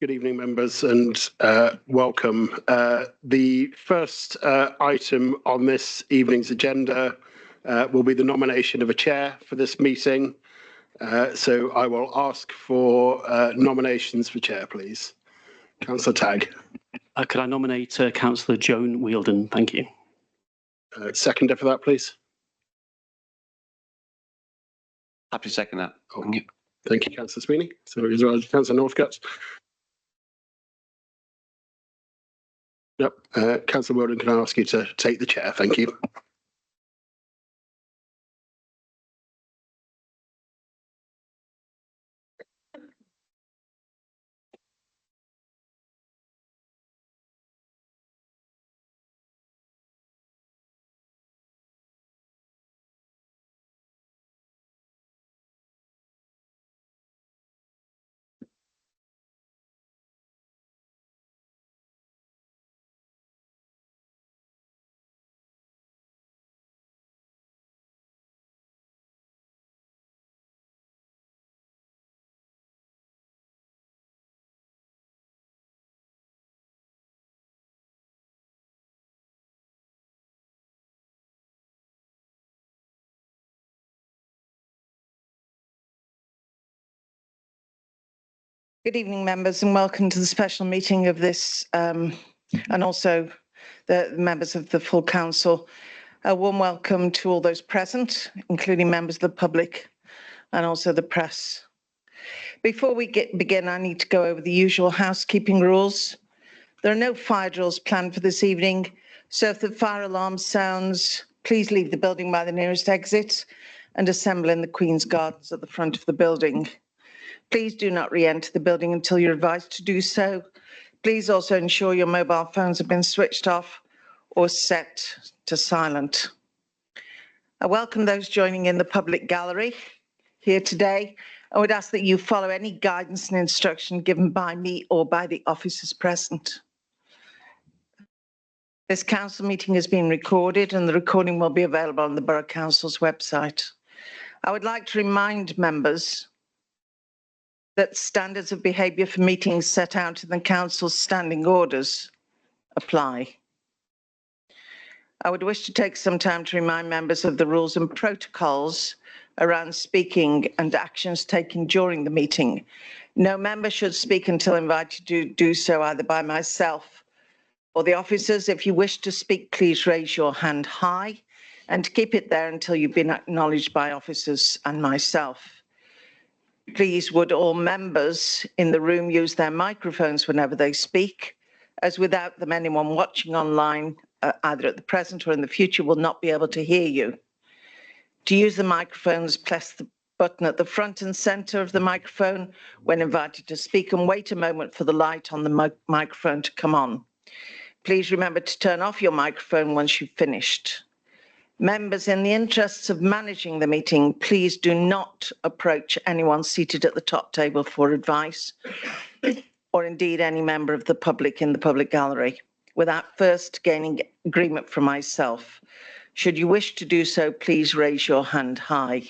Good evening, members, and welcome. The first item on this evening's agenda will be the nomination of a chair for this meeting. So I will ask for nominations for chair, please. Councillor Tagg. Could I nominate Councillor Joan Wheeldon? Thank you. Seconder for that, please. Happy to second that. Thank you. Thank you, Councillor Sweeney. So as well as Councillor Northcott. Yep. Councillor Wheeldon, can I ask you to take the chair? Thank you. Good evening, members, and welcome to the special meeting of this and also the members of the full council. A warm welcome to all those present, including members of the public and also the press. Before we begin, I need to go over the usual housekeeping rules. There are no fire drills planned for this evening, so if the fire alarm sounds, please leave the building by the nearest exit and assemble in the Queen's Gardens at the front of the building. Please do not re-enter the building until you're advised to do so. Please also ensure your mobile phones have been switched off or set to silent. I welcome those joining in the public gallery here today. I would ask that you follow any guidance and instruction given by me or by the officers present. This council meeting has been recorded and the recording will be available on the Borough Council's website. I would like to remind members that standards of behaviour for meetings set out in the Council's standing orders apply. I would wish to take some time to remind members of the rules and protocols around speaking and actions taken during the meeting. No member should speak until invited to do so either by myself or the officers. If you wish to speak, please raise your hand high and keep it there until you've been acknowledged by officers and myself. Please would all members in the room use their microphones whenever they speak, as without them anyone watching online, either at the present or in the future, will not be able to hear you. To use the microphones, press the button at the front and centre of the microphone when invited to speak and wait a moment for the light on the microphone to come on. Please remember to turn off your microphone once you've finished. Members, in the interests of managing the meeting, please do not approach anyone seated at the top table for advice, or indeed any member of the public in the public gallery, without first gaining agreement from myself. Should you wish to do so, please raise your hand high.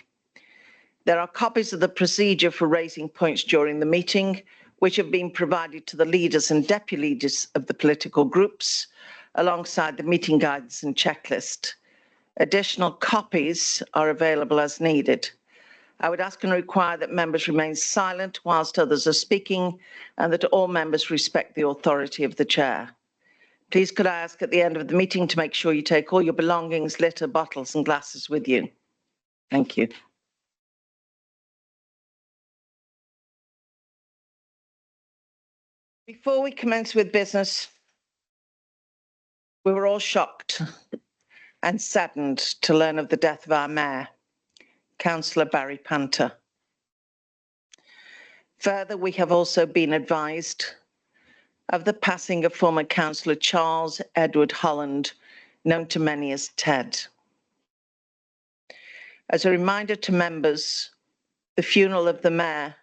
There are copies of the procedure for raising points during the meeting, which have been provided to the leaders and deputy leaders of the political groups, alongside the meeting guidance and checklist. Additional copies are available as needed. I would ask and require that members remain silent whilst others are speaking and that all members respect the authority of the chair. Please could I ask at the end of the meeting to make sure you take all your belongings, litter, bottles and glasses with you. Thank you. Before we commence with business, we were all shocked and saddened to learn of the death of our Mayor, Councillor Barry Panter. Further, we have also been advised of the passing of former Councillor Charles Edward Holland, known to many as Ted. As a reminder to members, the funeral of the Mayor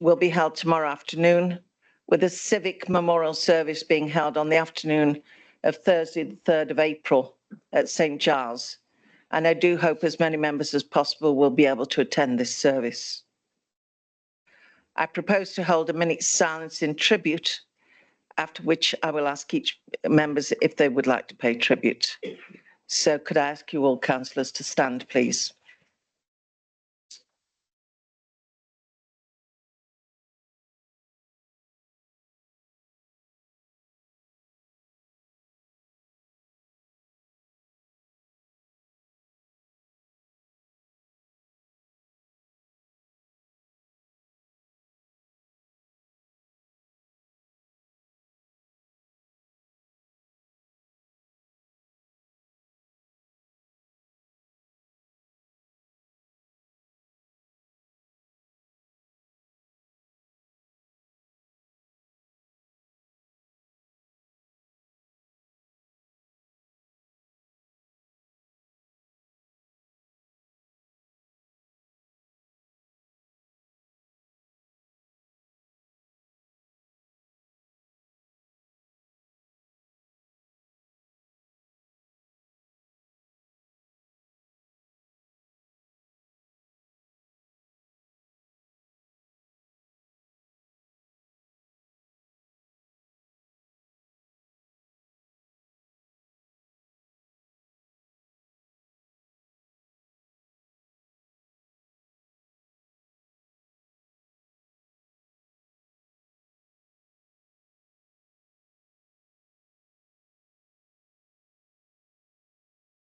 will be held tomorrow afternoon, with a civic memorial service being held on the afternoon of Thursday, the 3rd of April at St. Giles. And I do hope as many members as possible will be able to attend this service. I propose to hold a minute's silence in tribute, after which I will ask each members if they would like to pay tribute. So could I ask you all councillors to stand, please?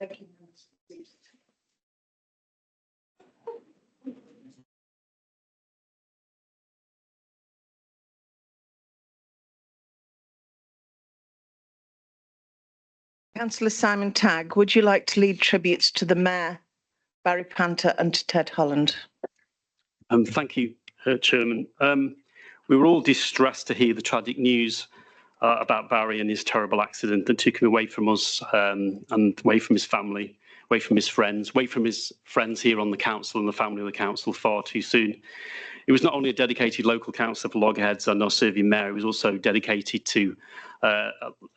Thank you. Councillor Simon Tagg, would you like to lead tributes to the Mayor, Barry Panter, and to Ted Holland? Thank you, Chairman. We were all distressed to hear the tragic news about Barry and his terrible accident that took him away from us and away from his family, away from his friends here on the council and the family of the council far too soon. He was not only a dedicated local councillor for Loggerheads and our serving mayor, he was also dedicated to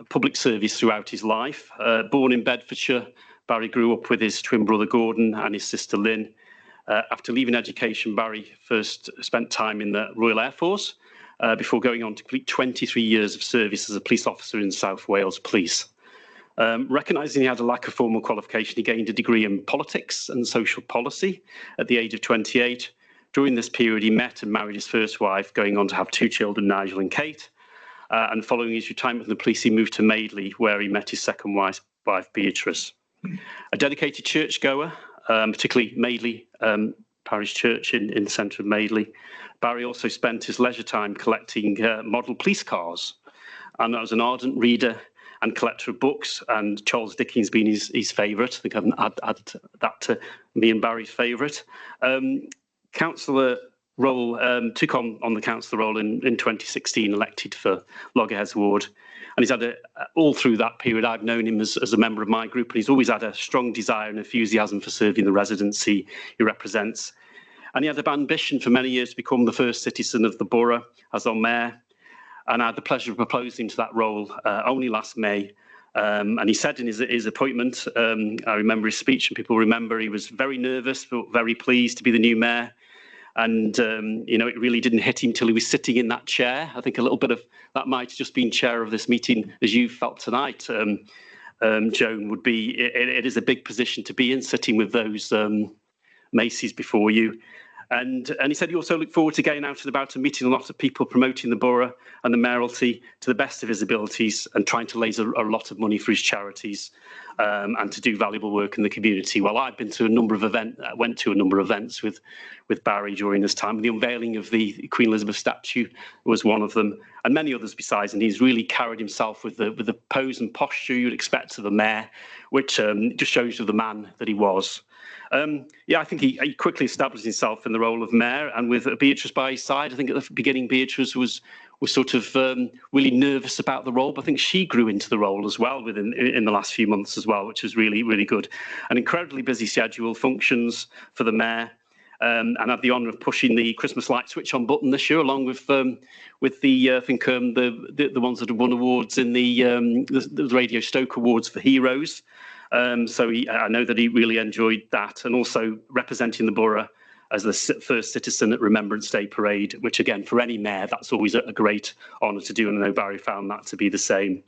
public service throughout his life. Born in Bedfordshire, Barry grew up with his twin brother Gordon and his sister Lynn. After leaving education, Barry first spent time in the Royal Air Force before going on to complete 23 years of service as a police officer in South Wales Police. Recognising he had a lack of formal qualification, he gained a degree in politics and social policy at the age of 28. During this period, he met and married his first wife, going on to have 2 children, Nigel and Kate. And following his retirement from the police, he moved to Madeley, where he met his second wife, Beatrice. A dedicated churchgoer, particularly Madeley Parish Church in the centre of Madeley. Barry also spent his leisure time collecting model police cars, and as an ardent reader and collector of books, and Charles Dickens being his favourite. I think I've added that to me and Barry's favourite. Councillor role, took on the councillor role in 2016, elected for Loggerheads Ward. And he's had all through that period, I've known him as a member of my group, and he's always had a strong desire and enthusiasm for serving the residents he represents. And he had an ambition for many years to become the first citizen of the borough as our mayor. And I had the pleasure of proposing him to that role only last May. And he said in his appointment, I remember his speech, and people remember he was very nervous, but very pleased to be the new mayor. And, you know, it really didn't hit him till he was sitting in that chair. I think a little bit of that might have just been chair of this meeting, as you felt tonight, Joan, would be, it is a big position to be in, sitting with those Macy's before you. And he said he also looked forward to getting out and about and meeting a lot of people, promoting the borough and the mayoralty to the best of his abilities, and trying to raise a lot of money for his charities and to do valuable work in the community. Well, I've been to a number of went to a number of events with Barry during this time. The unveiling of the Queen Elizabeth statue was one of them, and many others besides. And he's really carried himself with the pose and posture you'd expect of a mayor, which just shows you the man that he was. Yeah, I think he quickly established himself in the role of mayor, and with Beatrice by his side. I think at the beginning Beatrice was sort of really nervous about the role, but I think she grew into the role as well in the last few months as well, which was really, really good. An incredibly busy schedule, functions for the mayor, and had the honour of pushing the Christmas light switch on button this year, along with the I think the ones that have won awards in the Radio Stoke Awards for Heroes. So I know that he really enjoyed that, and also representing the borough as the first citizen at Remembrance Day Parade, which again, for any mayor, that's always a great honour to do, and I know Barry found that to be the same.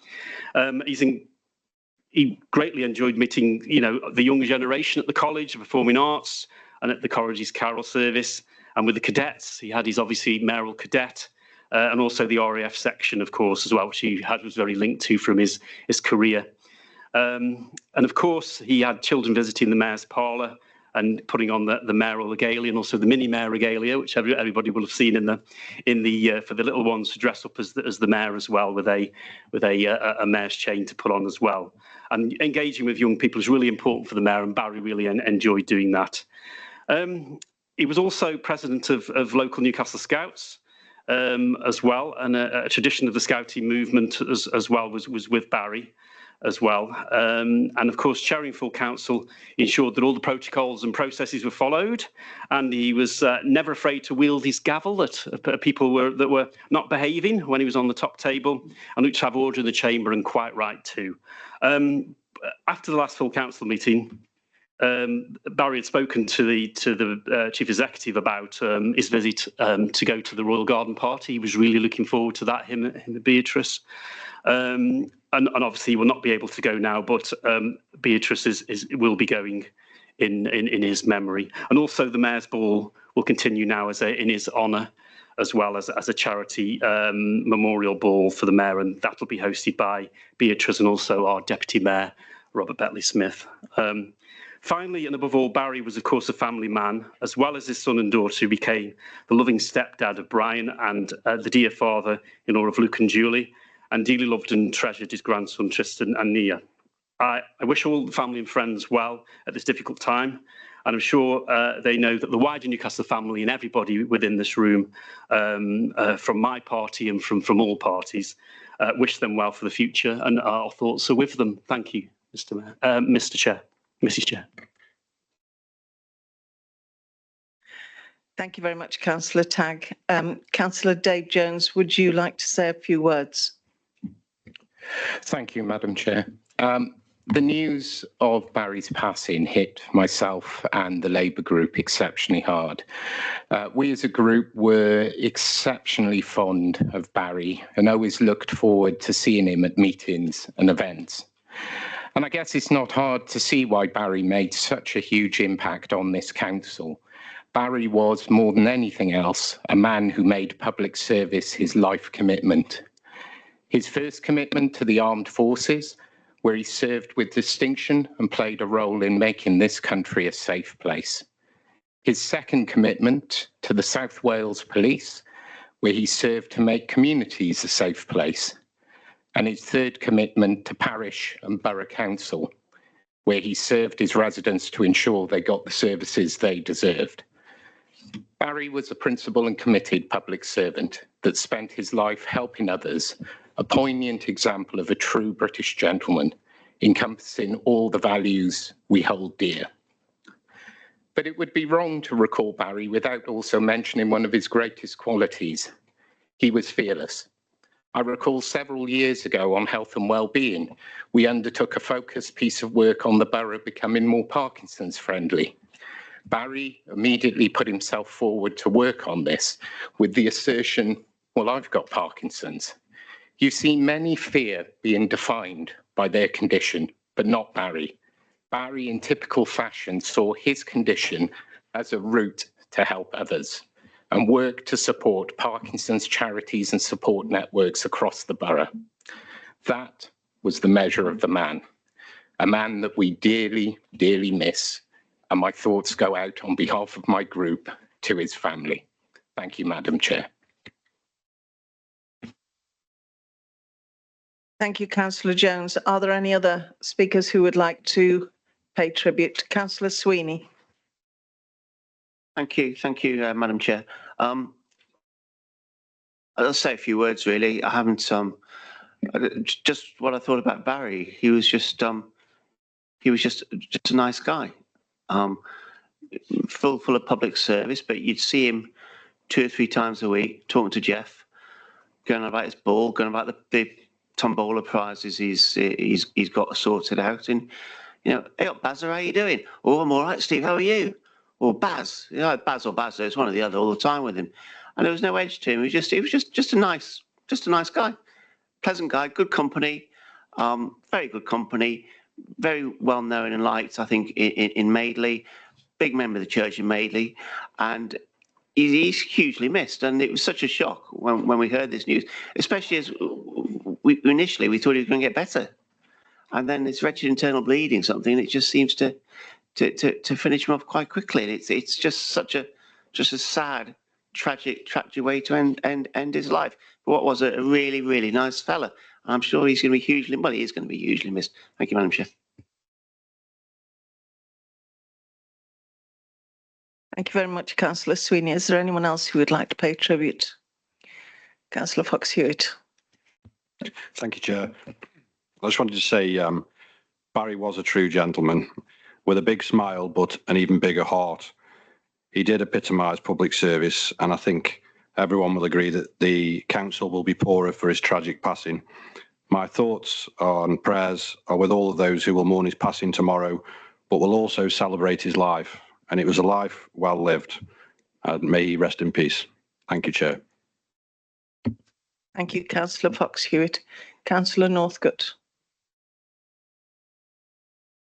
He greatly enjoyed meeting, the younger generation at the College of Performing Arts and at the college's carol service, and with the cadets. He had his obviously mayoral cadet, and also the RAF section, of course, as well, which he was very linked to from his career. And of course, he had children visiting the mayor's parlour and putting on the mayoral regalia and also the mini mayor regalia, which everybody will have seen in the for the little ones to dress up as the mayor as well, with a mayor's chain to put on as well. And engaging with young people is really important for the mayor, and Barry really enjoyed doing that. He was also president of local Newcastle Scouts as well, and a tradition of the Scouting movement as well was with Barry as well. And of course, chairing full council ensured that all the protocols and processes were followed, and he was never afraid to wield his gavel at people that were not behaving when he was on the top table, and looked to have order in the chamber, and quite right too. After the last full council meeting, Barry had spoken to the chief executive about his visit to go to the Royal Garden Party. He was really looking forward to that, him and Beatrice. And obviously he will not be able to go now, but Beatrice will be going in his memory. And also the Mayor's Ball will continue now in his honour, as well as a charity memorial ball for the Mayor, and that will be hosted by Beatrice and also our Deputy Mayor, Robert Betley-Smith. Finally, and above all, Barry was, of course, a family man, as well as his son and daughter, who became the loving stepdad of Brian and the dear father-in-law of Luke and Julie, and dearly loved and treasured his grandson, Tristan and Nia. I wish all the family and friends well at this difficult time, and I'm sure they know that the wider Newcastle family and everybody within this room, from my party and from all parties, wish them well for the future, and our thoughts are with them. Thank you, Mr. Chair. Mrs. Chair. Thank you very much, Councillor Tagg. Councillor Dave Jones, would you like to say a few words? Thank you, Madam Chair. The news of Barry's passing hit myself and the Labour group exceptionally hard. We as a group were exceptionally fond of Barry and always looked forward to seeing him at meetings and events. And I guess it's not hard to see why Barry made such a huge impact on this council. Barry was, more than anything else, a man who made public service his life commitment. His first commitment to the armed forces, where he served with distinction and played a role in making this country a safe place. His second commitment to the South Wales Police, where he served to make communities a safe place. And his third commitment to parish and borough council, where he served his residents to ensure they got the services they deserved. Barry was a principled and committed public servant that spent his life helping others, a poignant example of a true British gentleman, encompassing all the values we hold dear. But it would be wrong to recall Barry without also mentioning one of his greatest qualities. He was fearless. I recall several years ago on health and well-being, we undertook a focused piece of work on the borough becoming more Parkinson's friendly. Barry immediately put himself forward to work on this with the assertion, well, I've got Parkinson's. You see many fear being defined by their condition, but not Barry. Barry, in typical fashion, saw his condition as a route to help others and worked to support Parkinson's charities and support networks across the borough. That was the measure of the man, a man that we dearly, dearly miss, and my thoughts go out on behalf of my group to his family. Thank you, Madam Chair. Thank you, Councillor Jones. Are there any other speakers who would like to pay tribute? Councillor Sweeney. Thank you, Madam Chair. I'll say a few words, really. I haven't, just what I thought about Barry. He was just a nice guy, full of public service, but you'd see him 2 or 3 times a week talking to Jeff, going on about his ball, going about the tombola prizes he's got sorted out. And, you know, hey up, Bazza, how you doing? Oh, I'm all right, Steve, how are you? or Baz. You know, Baz or Baz. It's one or the other all the time with him, and there was no edge to him. He was just a nice guy, pleasant guy, good company, very good company, very well known and liked. I think in Madeley, big member of the church in Madeley, and he's hugely missed. And it was such a shock when we heard this news, especially as we initially thought he was going to get better. And then this wretched internal bleeding, something that just seems to finish him off quite quickly. And it's just a sad, tragic way to end his life. But what was a really, really nice fella. I'm sure he's going to be he is going to be hugely missed. Thank you, Madam Chair. Thank you very much, Councillor Sweeney. Is there anyone else who would like to pay tribute? Councillor Fox-Hewitt. Thank you, Chair. I just wanted to say Barry was a true gentleman with a big smile, but an even bigger heart. He did epitomise public service, and I think everyone will agree that the council will be poorer for his tragic passing. My thoughts and prayers are with all of those who will mourn his passing tomorrow, but will also celebrate his life. And it was a life well lived. And may he rest in peace. Thank you, Chair. Thank you, Councillor Fox-Hewitt. Councillor Northcote.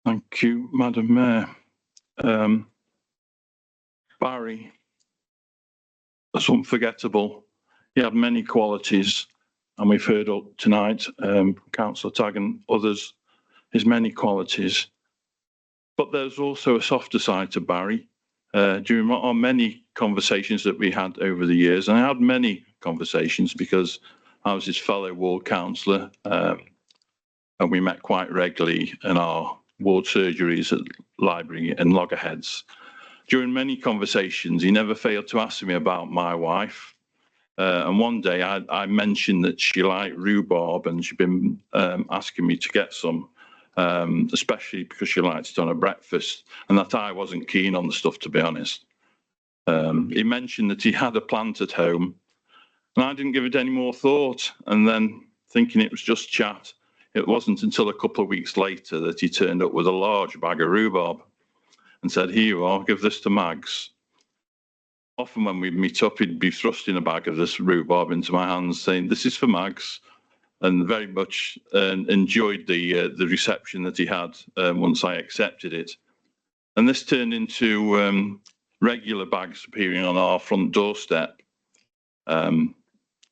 Thank you, Madam Mayor. Barry was unforgettable. He had many qualities, and we've heard up tonight, Councillor Tagg and others, his many qualities. But there's also a softer side to Barry. During our many conversations that we had over the years, and I had many conversations because I was his fellow ward councillor, and we met quite regularly in our ward surgeries at library and loggerheads. During many conversations, he never failed to ask me about my wife. And one day I mentioned that she liked rhubarb, and she'd been asking me to get some, especially because she liked it on her breakfast, and that I wasn't keen on the stuff, to be honest. He mentioned that he had a plant at home, and I didn't give it any more thought. And then, thinking it was just chat, it wasn't until a couple of weeks later that he turned up with a large bag of rhubarb and said, "Here you are, give this to Mags." Often when we'd meet up, he'd be thrusting a bag of this rhubarb into my hands, saying, "This is for Mags," and very much enjoyed the reception that he had once I accepted it. And this turned into regular bags appearing on our front doorstep.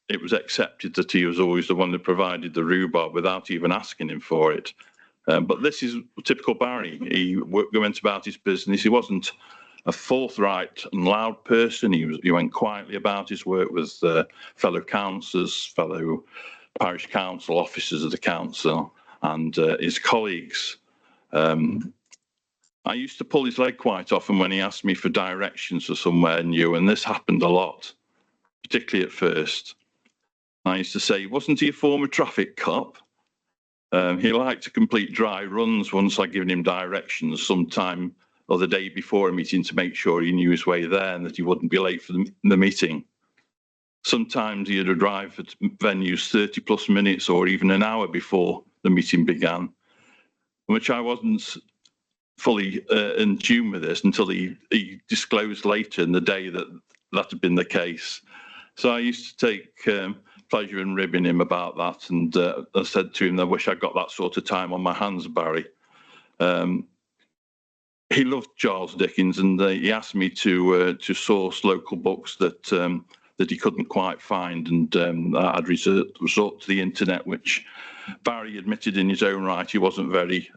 It was accepted that he was always the one that provided the rhubarb without even asking him for it. But this is typical Barry. He went about his business. He wasn't a forthright and loud person. He went quietly about his work with fellow councillors, fellow parish council officers of the council, and his colleagues. I used to pull his leg quite often when he asked me for directions for somewhere new, and this happened a lot, particularly at first. I used to say, "Wasn't he a former traffic cop?" He liked to complete dry runs once I'd given him directions sometime or the day before a meeting to make sure he knew his way there and that he wouldn't be late for the meeting. Sometimes he'd arrive at venues 30 plus minutes or even an hour before the meeting began, which I wasn't fully in tune with this until he disclosed later in the day that had been the case. So I used to take pleasure in ribbing him about that, and I said to him, "I wish I got that sort of time on my hands, Barry." He loved Charles Dickens, and he asked me to source local books that he couldn't quite find, and I'd resort to the internet, which Barry admitted in his own right he wasn't very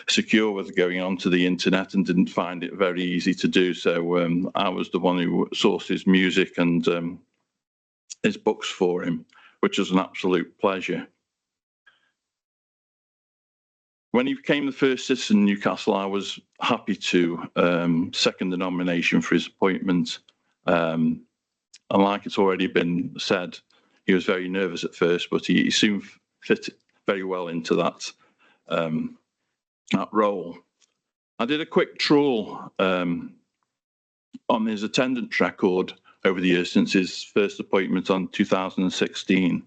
secure with going onto the internet and didn't find it very easy to do. So I was the one who sourced his music and his books for him, which was an absolute pleasure. When he became the first citizen in Newcastle, I was happy to second the nomination for his appointment. And like it's already been said, he was very nervous at first, but he soon fit very well into that role. I did a quick trawl on his attendance record over the years since his first appointment on 2016.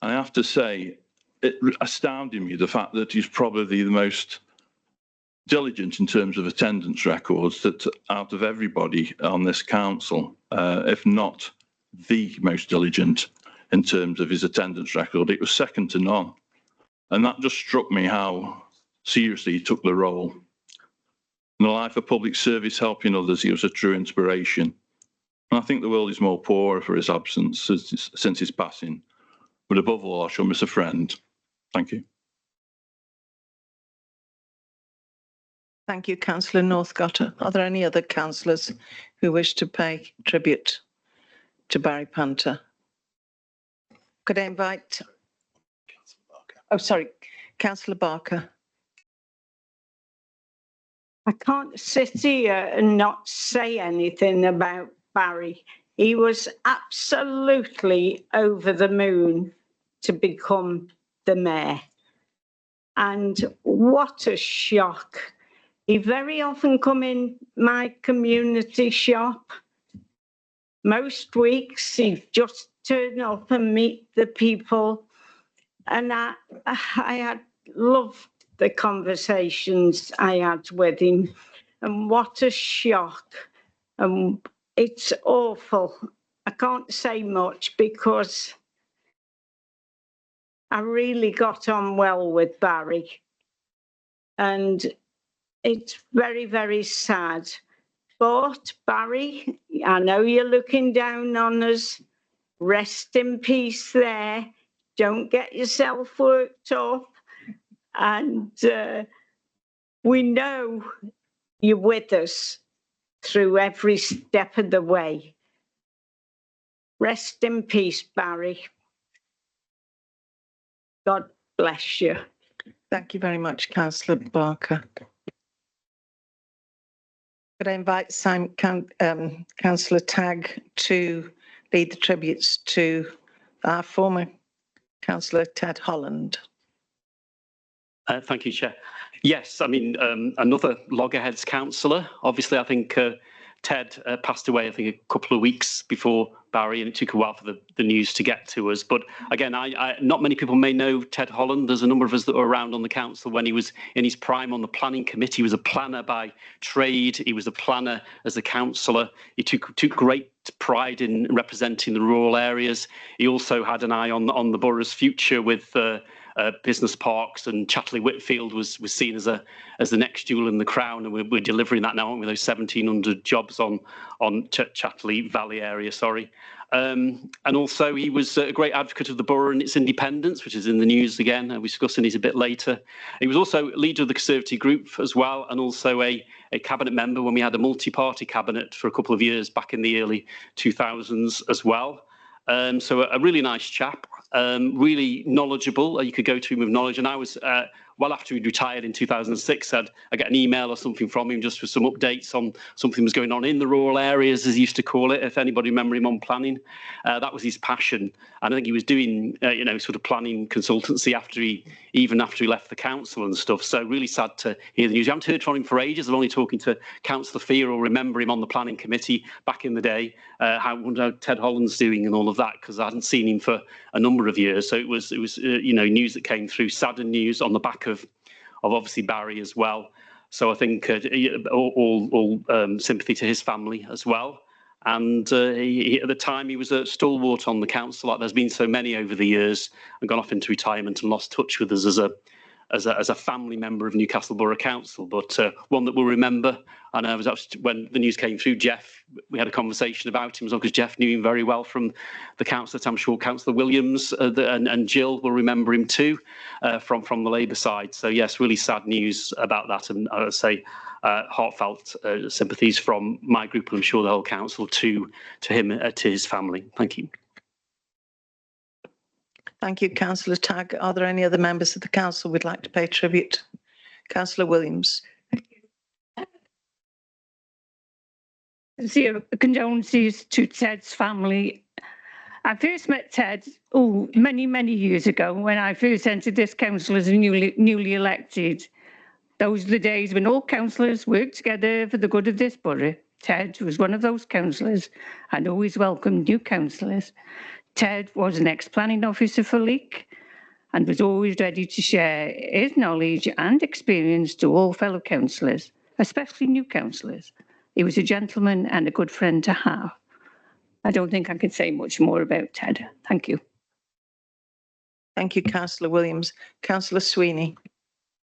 And I have to say, it astounded me the fact that he's probably the most diligent in terms of attendance records, that out of everybody on this council, if not the most diligent in terms of his attendance record, it was second to none. And that just struck me how seriously he took the role. In a life of public service, helping others, he was a true inspiration. And I think the world is more poorer for his absence since his passing. But above all, I shall miss a friend. Thank you. Thank you, Councillor Northcote. Are there any other councillors who wish to pay tribute to Barry Punter? Could I invite... Oh, sorry, Councillor Barker. I can't sit here and not say anything about Barry. He was absolutely over the moon to become the mayor. And what a shock. He very often come in my community shop. Most weeks he'd just turn up and meet the people. And I had loved the conversations I had with him. And what a shock. It's awful. I can't say much because I really got on well with Barry. And it's very, very sad. But Barry, I know you're looking down on us. Rest in peace there. Don't get yourself worked up. And we know you're with us through every step of the way. Rest in peace, Barry. God bless you. Thank you very much, Councillor Barker. Could I invite Councillor Tagg to lead the tributes to our former Councillor Ted Holland? Thank you, Chair. Yes, I mean, another loggerheads councillor. Obviously, I think Ted passed away, I think, a couple of weeks before Barry, and it took a while for the news to get to us. But again, not many people may know Ted Holland. There's a number of us that were around on the council when he was in his prime on the planning committee. He was a planner by trade. He was a planner as a councillor. He took great pride in representing the rural areas. He also had an eye on the borough's future with business parks, and Chatterley Whitfield was seen as the next jewel in the crown, and we're delivering that now, aren't we? Those 1,700 jobs on Chatterley Valley area, sorry. And also he was a great advocate of the borough and its independence, which is in the news again. We're discussing these a bit later. He was also leader of the Conservative group as well, and also a cabinet member when we had a multi-party cabinet for a couple of years back in the early 2000s as well. So a really nice chap, really knowledgeable. You could go to him with knowledge. And I was, well after he'd retired in 2006, I got an email or something from him just for some updates on something was going on in the rural areas, as he used to call it, if anybody remember him on planning. That was his passion. And I think he was doing, sort of planning consultancy even after he left the council and stuff. So really sad to hear the news. I haven't heard from him for ages. I'm only talking to Councillor Fear or remember him on the planning committee back in the day, how Ted Holland's doing and all of that, because I hadn't seen him for a number of years. So it was news that came through, saddened news on the back of obviously Barry as well. So I think all sympathy to his family as well. And at the time, he was a stalwart on the council, like there's been so many over the years, and gone off into retirement and lost touch with us as a family member of Newcastle Borough Council, but one that we'll remember. And I was actually, when the news came through, Jeff, we had a conversation about him as well, because Jeff knew him very well from the council. I'm sure Councillor Williams and Jill will remember him too from the Labour side. So yes, really sad news about that, and I would say heartfelt sympathies from my group, and I'm sure the whole council to him, to his family. Thank you. Thank you, Councillor Tagg. Are there any other members of the council would like to pay tribute? Councillor Williams. Sincere condolences to Ted's family. I first met Ted many years ago when I first entered this council as a newly elected. Those are the days when all councillors worked together for the good of this borough. Ted was one of those councillors and always welcomed new councillors. Ted was an ex-planning officer for Leek, and he was a very, very good friend of mine. He was a very, very good friend of mine. And I think he was doing and was always ready to share his knowledge and experience to all fellow councillors, especially new councillors. He was a gentleman and a good friend to have. I don't think I could say much more about Ted. Thank you. Thank you, Councillor Williams. Councillor Sweeney.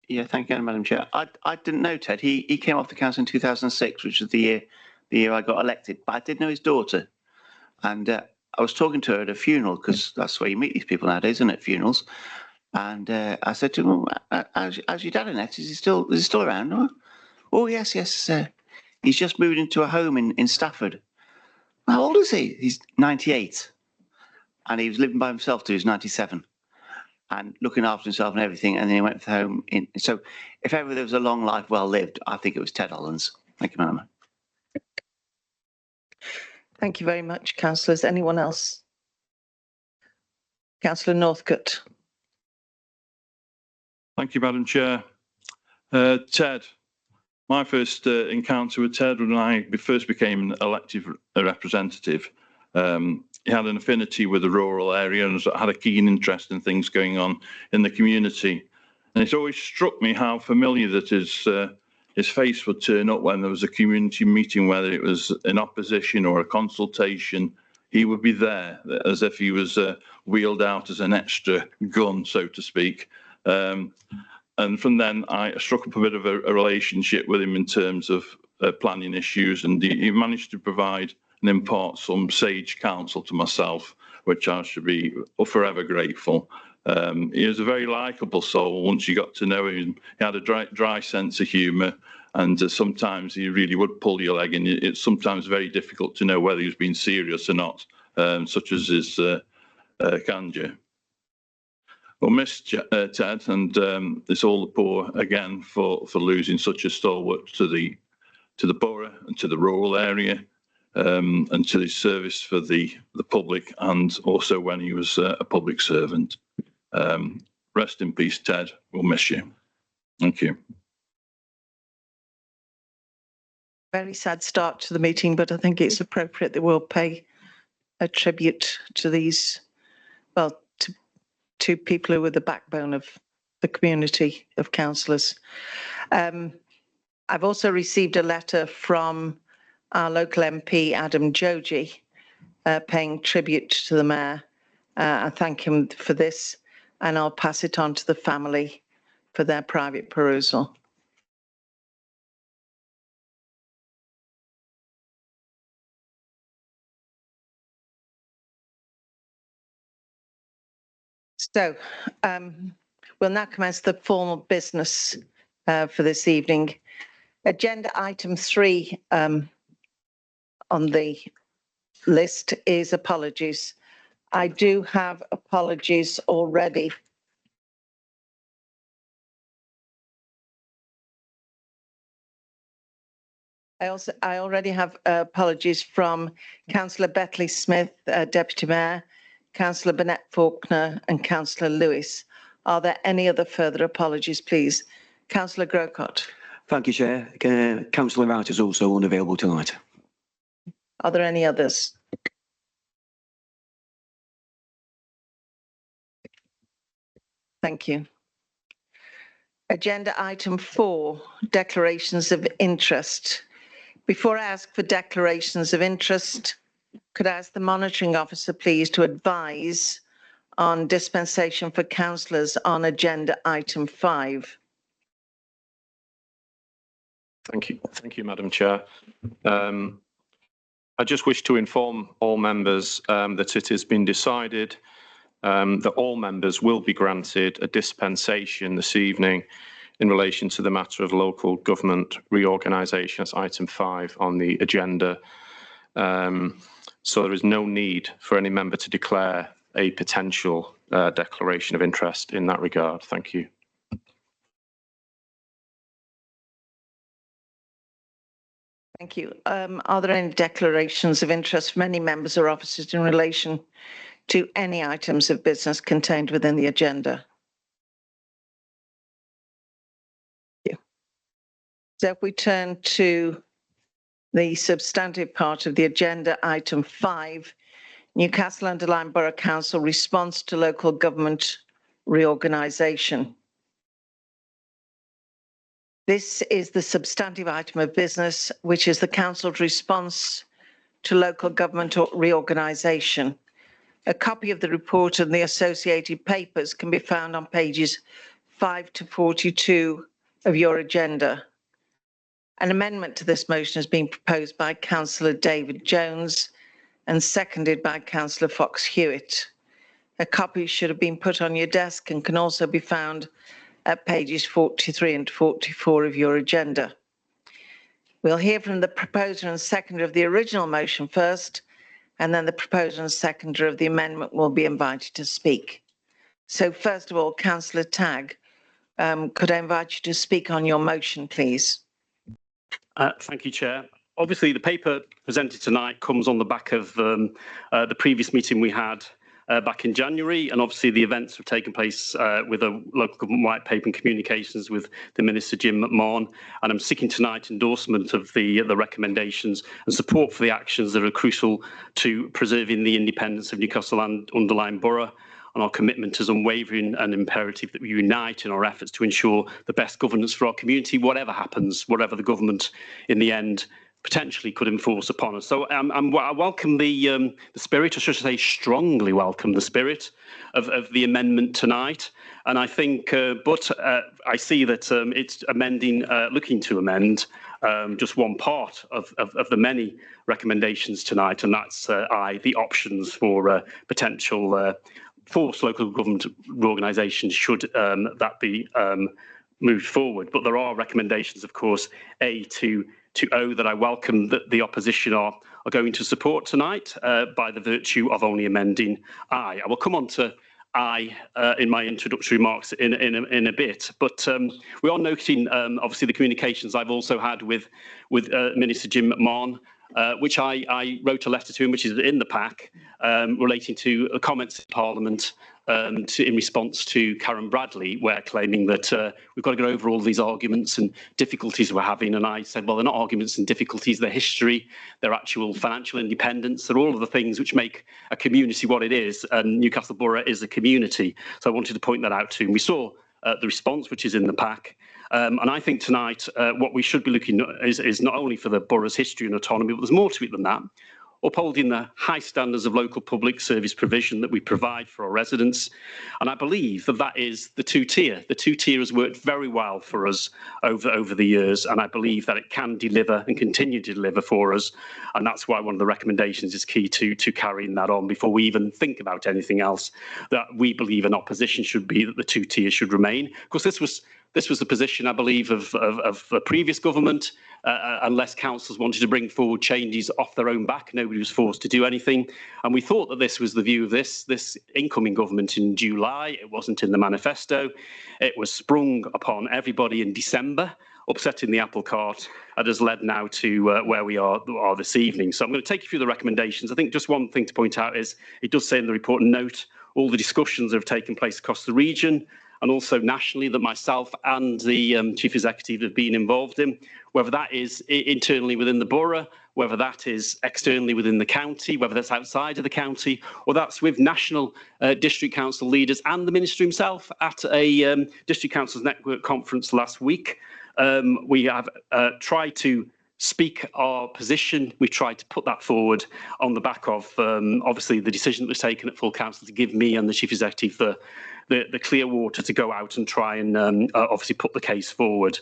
Yeah, thank you, Madam Chair. I didn't know Ted. He came off the council in 2006, which was the year I got elected. But I did know his daughter, and I was talking to her at a funeral, because that's where you meet these people nowadays, isn't it? Funerals. And I said to him, "How's your dad, Annette? Is he still around?" Oh yes. He's just moved into a home in Stafford. How old is he? He's 98, and he was living by himself till he was 97. And looking after himself and everything, and then he went home. So if ever there was a long life well lived, I think it was Ted Hollands. Thank you, Madam. Thank you very much, councillors. Anyone else? Councillor Northcote. Thank you, Madam Chair. Ted, my first encounter with Ted when I first became an elected representative, he had an affinity with the rural area and had a keen interest in things going on in the community. And it always struck me how familiar that his face would turn up when there was a community meeting, whether it was an opposition or a consultation. He would be there as if he was wheeled out as an extra gun, so to speak. And from then, I struck up a bit of a relationship with him in terms of planning issues, and he managed to provide and impart some sage counsel to myself, which I should be forever grateful. He was a very likeable soul once you got to know him. He had a dry sense of humour, and sometimes he really would pull your leg, and it's sometimes very difficult to know whether he's being serious or not, such as his candor. We'll miss Ted, and it's all the poor again for losing such a stalwart to the borough and to the rural area, and to his service for the public, and also when he was a public servant. Rest in peace, Ted. We'll miss you. Thank you. Very sad start to the meeting, but I think it's appropriate that we'll pay a tribute to these, well, to people who were the backbone of the community of councillors. I've also received a letter from our local MP, Adam Joji, paying tribute to the mayor. I thank him for this, and I'll pass it on to the family for their private perusal. So we'll now commence the formal business for this evening. Agenda item 3 on the list is apologies. I do have apologies already. I already have apologies from Councillor Bethley Smith, Deputy Mayor, Councillor Burnett Faulkner and Councillor Lewis. Are there any other further apologies, please? Councillor Grocott. Thank you, Chair. Councillor Wright is also unavailable tonight. Are there any others? Thank you. Agenda item 4, declarations of interest. Before I ask for declarations of interest, could I ask the monitoring officer, please, to advise on dispensation for councillors on agenda item 5. Thank you, Madam Chair. I just wish to inform all members that it has been decided that all members will be granted a dispensation this evening in relation to the matter of local government reorganisation. That's item 5 on the agenda. So there is no need for any member to declare a potential declaration of interest in that regard. Thank you. Thank you. Are there any declarations of interest from any members or officers in relation to any items of business contained within the agenda? Thank you. So if we turn to the substantive part of the agenda, item 5, Newcastle-under Lyme Borough Council response to local government reorganisation. This is the substantive item of business, which is the Council's response to local government reorganisation. A copy of the report and the associated papers can be found on pages 5 to 42 of your agenda. An amendment to this motion has been proposed by Councillor David Jones and seconded by Councillor Fox-Hewitt. A copy should have been put on your desk and can also be found at pages 43 and 44 of your agenda. We'll hear from the proposer and seconder of the original motion first, and then the proposer and seconder of the amendment will be invited to speak. So first of all, Councillor Tagg, could I invite you to speak on your motion, please? Thank you, Chair. Obviously, the paper presented tonight comes on the back of the previous meeting we had back in January, and obviously the events have taken place with a local government white paper and communications with the Minister Jim McMahon, and I'm seeking tonight endorsement of the recommendations and support for the actions that are crucial to preserving the independence of Newcastle-under Lyme Borough, and our commitment is unwavering and imperative that we unite in our efforts to ensure the best governance for our community, whatever happens, whatever the government in the end potentially could enforce upon us. So I welcome the spirit, I should say strongly welcome the spirit of the amendment tonight. And I think, I see that it's amending, looking to amend just one part of the many recommendations tonight, and that's the options for potential forced local government reorganisations should that be moved forward. But there are recommendations, of course, A to O that I welcome that the opposition are going to support tonight by the virtue of only amending I. I will come on to I in my introductory remarks in a bit, but we are noting obviously the communications I've also had with Minister Jim McMahon, which I wrote a letter to him, which is in the pack, relating to comments in Parliament in response to Karen Bradley, where claiming that we've got to get over all these arguments and difficulties we're having. And I said, well, they're not arguments and difficulties, they're history, they're actual financial independence, they're all of the things which make a community what it is. And Newcastle Borough is a community. So I wanted to point that out to him. We saw the response, which is in the pack. And I think tonight what we should be looking at is not only for the borough's history and autonomy, but there's more to it than that. Upholding the high standards of local public service provision that we provide for our residents. And I believe that that is the two-tier. The two-tier has worked very well for us over the years, and I believe that it can deliver and continue to deliver for us. And that's why one of the recommendations is key to carrying that on before we even think about anything else, that we believe an opposition should be that the two-tier should remain. Of course, this was the position, I believe, of the previous government, unless councils wanted to bring forward changes off their own back. Nobody was forced to do anything. And we thought that this was the view of this incoming government in July. It wasn't in the manifesto. It was sprung upon everybody in December, upsetting the apple cart, and has led now to where we are this evening. So I'm going to take you through the recommendations. I think just one thing to point out is it does say in the report and note all the discussions that have taken place across the region, and also nationally, that myself and the Chief Executive have been involved in, whether that is internally within the borough, whether that is externally within the county, whether that's outside of the county, or that's with national district council leaders and the Minister himself at a District Councils Network conference last week. We have tried to speak our position. We tried to put that forward on the back of, obviously, the decision that was taken at full council to give me and the Chief Executive the clear water to go out and try and obviously put the case forward.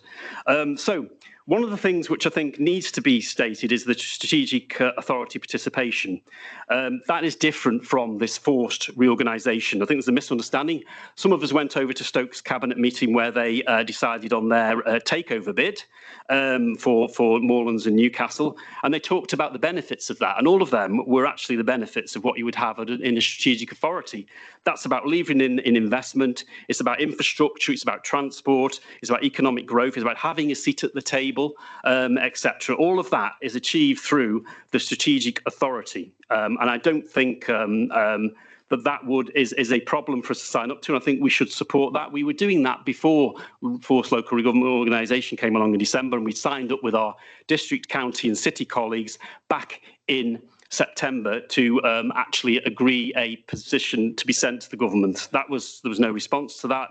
So one of the things which I think needs to be stated is the strategic authority participation. That is different from this forced reorganisation. I think there's a misunderstanding. Some of us went over to Stokes Cabinet meeting where they decided on their takeover bid for Moorlands and Newcastle, and they talked about the benefits of that, and all of them were actually the benefits of what you would have in a strategic authority. That's about leaving in investment, it's about infrastructure, it's about transport, it's about economic growth, it's about having a seat at the table, etc. All of that is achieved through the strategic authority, and I don't think that is a problem for us to sign up to, and I think we should support that. We were doing that before forced local government organisation came along in December, and we signed up with our district, county and city colleagues back in September to actually agree a position to be sent to the government. There was no response to that.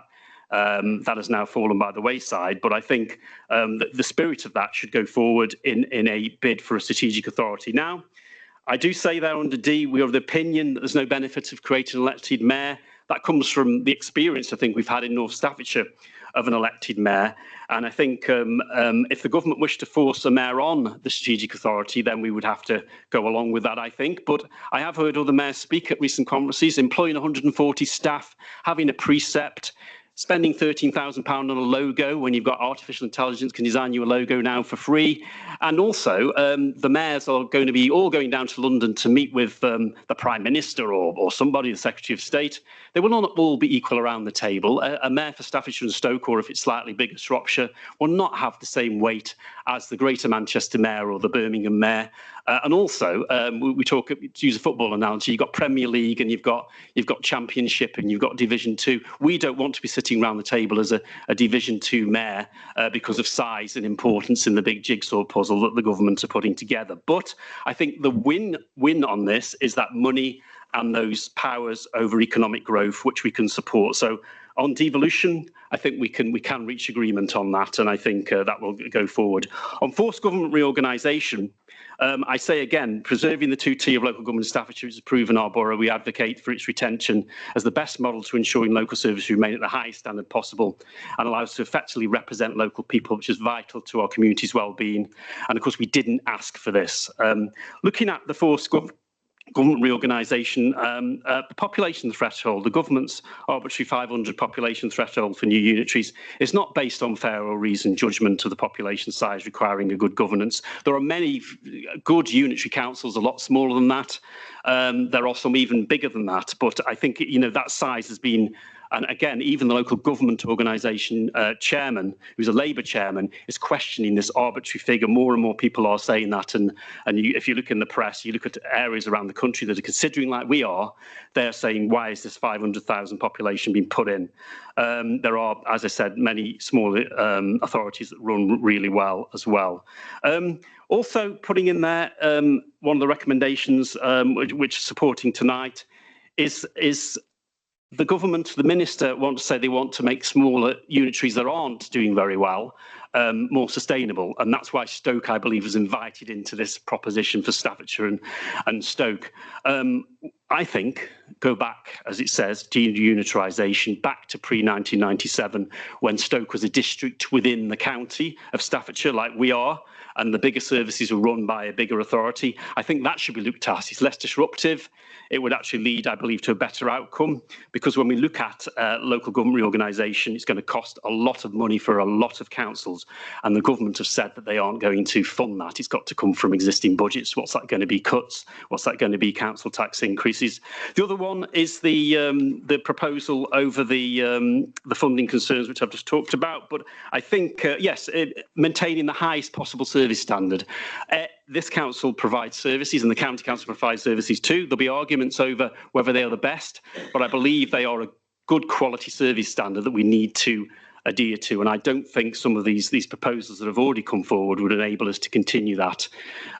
That has now fallen by the wayside, but I think that the spirit of that should go forward in a bid for a strategic authority. Now, I do say there under D, we are of the opinion that there's no benefit of creating an elected mayor. That comes from the experience I think we've had in North Staffordshire of an elected mayor. And I think if the government wished to force a mayor on the strategic authority, then we would have to go along with that, I think. But I have heard other mayors speak at recent conferences, employing 140 staff, having a precept, spending £13,000 on a logo when you've got artificial intelligence can design you a logo now for free. And also, the mayors are going to be all going down to London to meet with the Prime Minister or somebody, the Secretary of State. They will not all be equal around the table. A mayor for Staffordshire and Stoke, or if it's slightly bigger, Shropshire, will not have the same weight as the Greater Manchester mayor or the Birmingham mayor. And also, we talk, to use a football analogy, you've got Premier League and you've got Championship and you've got Division 2. We don't want to be sitting around the table as a Division 2 mayor because of size and importance in the big jigsaw puzzle that the government are putting together. But I think the win on this is that money and those powers over economic growth, which we can support. So on devolution, I think we can reach agreement on that, and I think that will go forward. On forced government reorganisation, I say again, preserving the 2T of local government in Staffordshire is proven our borough. We advocate for its retention as the best model to ensuring local services remain at the highest standard possible and allow us to effectively represent local people, which is vital to our community's well-being. And of course, we didn't ask for this. Looking at the forced government reorganisation, the population threshold, the government's arbitrary 500 population threshold for new unitaries is not based on fair or reasoned judgment of the population size requiring a good governance. There are many good unitary councils, a lot smaller than that. There are some even bigger than that, but I think that size has been. And again, even the local government organisation chairman, who's a Labour chairman, is questioning this arbitrary figure. More and more people are saying that. And if you look in the press, you look at areas around the country that are considering like we are, they're saying, why is this 500,000 population being put in? There are, as I said, many smaller authorities that run really well as well. Also putting in there, one of the recommendations which is supporting tonight is the government, the minister want to say they want to make smaller unitaries that aren't doing very well more sustainable. And that's why Stoke, I believe, was invited into this proposition for Staffordshire and Stoke. I think, go back, as it says, deunitarisation, back to pre-1997, when Stoke was a district within the county of Staffordshire, like we are, and the bigger services were run by a bigger authority. I think that should be looked at. It's less disruptive. It would actually lead, I believe, to a better outcome, because when we look at local government reorganisation, it's going to cost a lot of money for a lot of councils, and the government have said that they aren't going to fund that. It's got to come from existing budgets. What's that going to be? Cuts? What's that going to be? Council tax increases? The other one is the proposal over the funding concerns, which I've just talked about. But I think, yes, maintaining the highest possible service standard. This council provides services and the county council provides services too. There'll be arguments over whether they are the best, but I believe they are a good quality service standard that we need to adhere to. And I don't think some of these proposals that have already come forward would enable us to continue that.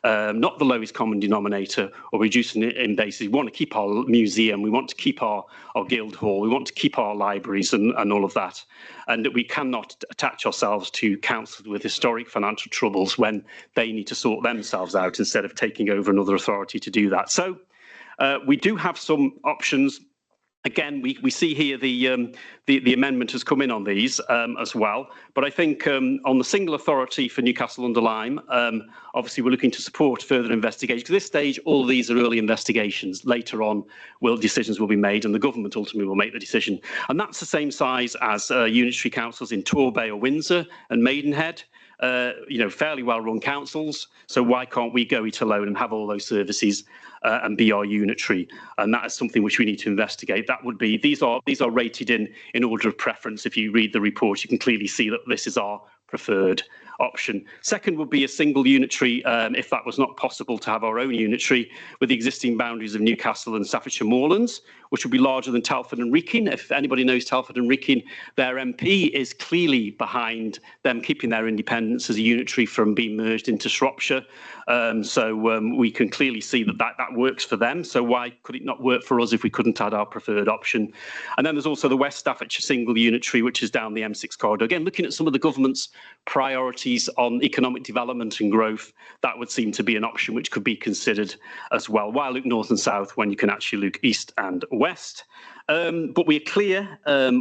Not the lowest common denominator or reducing it in basis. We want to keep our museum, we want to keep our guild hall, we want to keep our libraries and all of that. And that we cannot attach ourselves to councils with historic financial troubles when they need to sort themselves out instead of taking over another authority to do that. So we do have some options. Again, we see here the amendment has come in on these as well. But I think on the single authority for Newcastle-under Lyme, obviously we're looking to support further investigation. At this stage, all of these are early investigations. Later on, decisions will be made, and the government ultimately will make the decision. And that's the same size as unitary councils in Torbay or Windsor and Maidenhead. Fairly well-run councils. So why can't we go it alone and have all those services and be our unitary? And that is something which we need to investigate. That would be, these are rated in order of preference. If you read the report, you can clearly see that this is our preferred option. Second would be a single unitary, if that was not possible to have our own unitary with the existing boundaries of Newcastle and Staffordshire Moorlands, which would be larger than Telford and Wrekin. If anybody knows Telford and Wrekin, their MP is clearly behind them keeping their independence as a unitary from being merged into Shropshire. We can clearly see that works for them. So why could it not work for us if we couldn't add our preferred option? And then there's also the West Staffordshire single unitary, which is down the M6 corridor. Again, looking at some of the government's priorities on economic development and growth, that would seem to be an option which could be considered as well. Why look north and south when you can actually look east and west? But we're clear,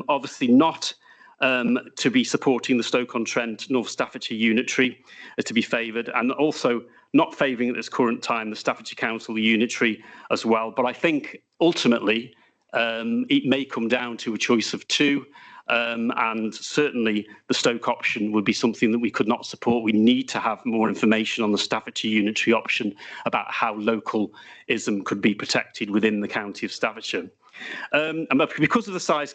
obviously not to be supporting the Stoke-on-Trent North Staffordshire unitary to be favoured, and also not favouring at this current time the Staffordshire Council unitary as well. But I think ultimately it may come down to a choice of two. And certainly the Stoke option would be something that we could not support. We need to have more information on the Staffordshire unitary option about how localism could be protected within the county of Staffordshire. And because of the size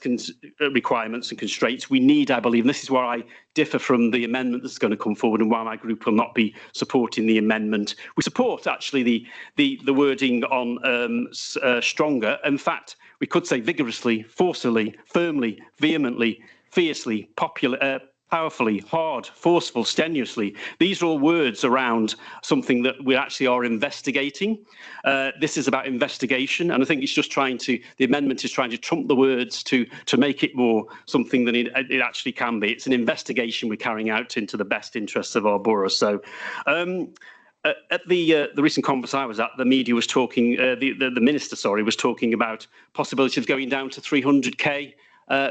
requirements and constraints, we need, I believe, and this is where I differ from the amendment that's going to come forward and why my group will not be supporting the amendment. We support actually the wording on stronger. In fact, we could say vigorously, forcefully, firmly, vehemently, fiercely, powerfully, hard, forceful, strenuously. These are all words around something that we actually are investigating. This is about investigation, and I think it's just the amendment is trying to trump the words to make it more something than it actually can be. It's an investigation we're carrying out into the best interests of our borough. So. At the recent conference I was at, the media was talking, the minister, sorry, was talking about possibility of going down to 300k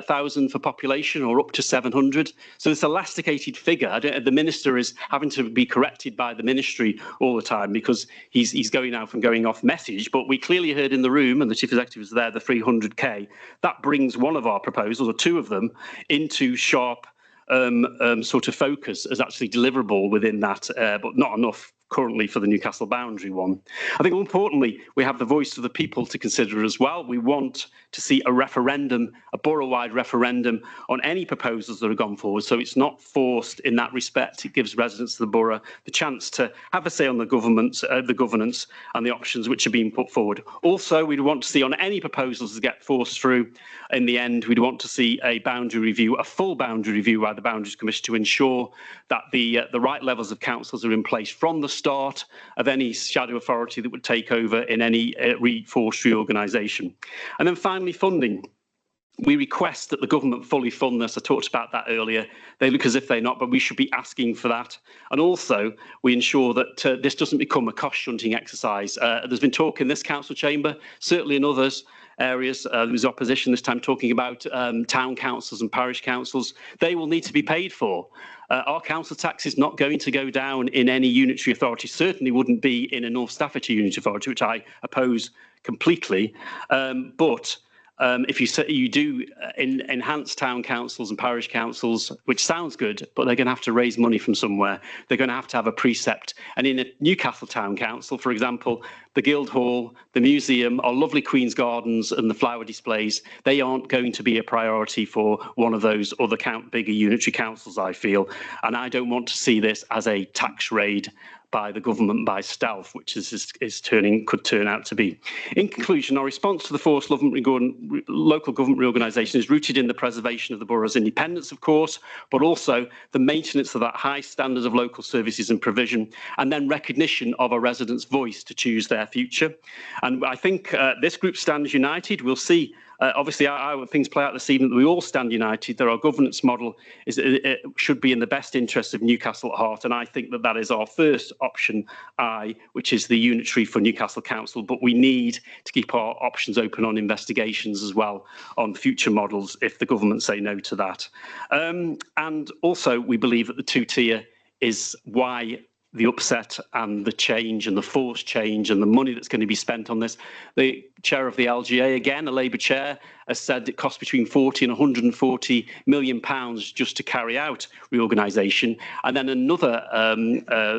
thousand for population or up to 700. So this elasticated figure, the minister is having to be corrected by the ministry all the time because he's going out and going off message. But we clearly heard in the room, and the chief executive was there, the 300k. That brings one of our proposals, or two of them, into sharp sort of focus as actually deliverable within that, but not enough currently for the Newcastle boundary one. I think more importantly, we have the voice of the people to consider as well. We want to see a referendum, a borough-wide referendum on any proposals that have gone forward. So it's not forced in that respect. It gives residents of the borough the chance to have a say on the governance and the options which are being put forward. Also, we'd want to see on any proposals that get forced through, in the end, we'd want to see a boundary review, a full boundary review by the Boundaries Commission to ensure that the right levels of councils are in place from the start of any shadow authority that would take over in any forced reorganisation. And then finally, funding. We request that the government fully fund this. I talked about that earlier. They look as if they're not, but we should be asking for that. And also, we ensure that this doesn't become a cost-shunting exercise. There's been talk in this council chamber, certainly in others, areas. There was opposition this time talking about town councils and parish councils. They will need to be paid for. Our council tax is not going to go down in any unitary authority, certainly wouldn't be in a North Staffordshire unitary authority, which I oppose completely. If you do enhance town councils and parish councils, which sounds good, but they're going to have to raise money from somewhere. They're going to have a precept. And in a Newcastle Town Council, for example, the Guildhall, the museum, our lovely Queen's Gardens and the flower displays, they aren't going to be a priority for one of those other bigger unitary councils, I feel. And I don't want to see this as a tax raid by the government by stealth, which could turn out to be. In conclusion, our response to the forced local government reorganisation is rooted in the preservation of the borough's independence, of course, but also the maintenance of that high standards of local services and provision, and then recognition of a residents' voice to choose their future. And I think this group stands united. We'll see. Obviously, how things play out this evening, that we all stand united, that our governance model should be in the best interest of Newcastle at heart. And I think that is our first option, which is the unitary for Newcastle Council. But we need to keep our options open on investigations as well on future models if the government say no to that. And also, we believe that the two-tier is why the upset and the change and the forced change and the money that's going to be spent on this. The chair of the LGA, again, a Labour chair, has said it costs between 40 and 140 million pounds just to carry out reorganisation. And then another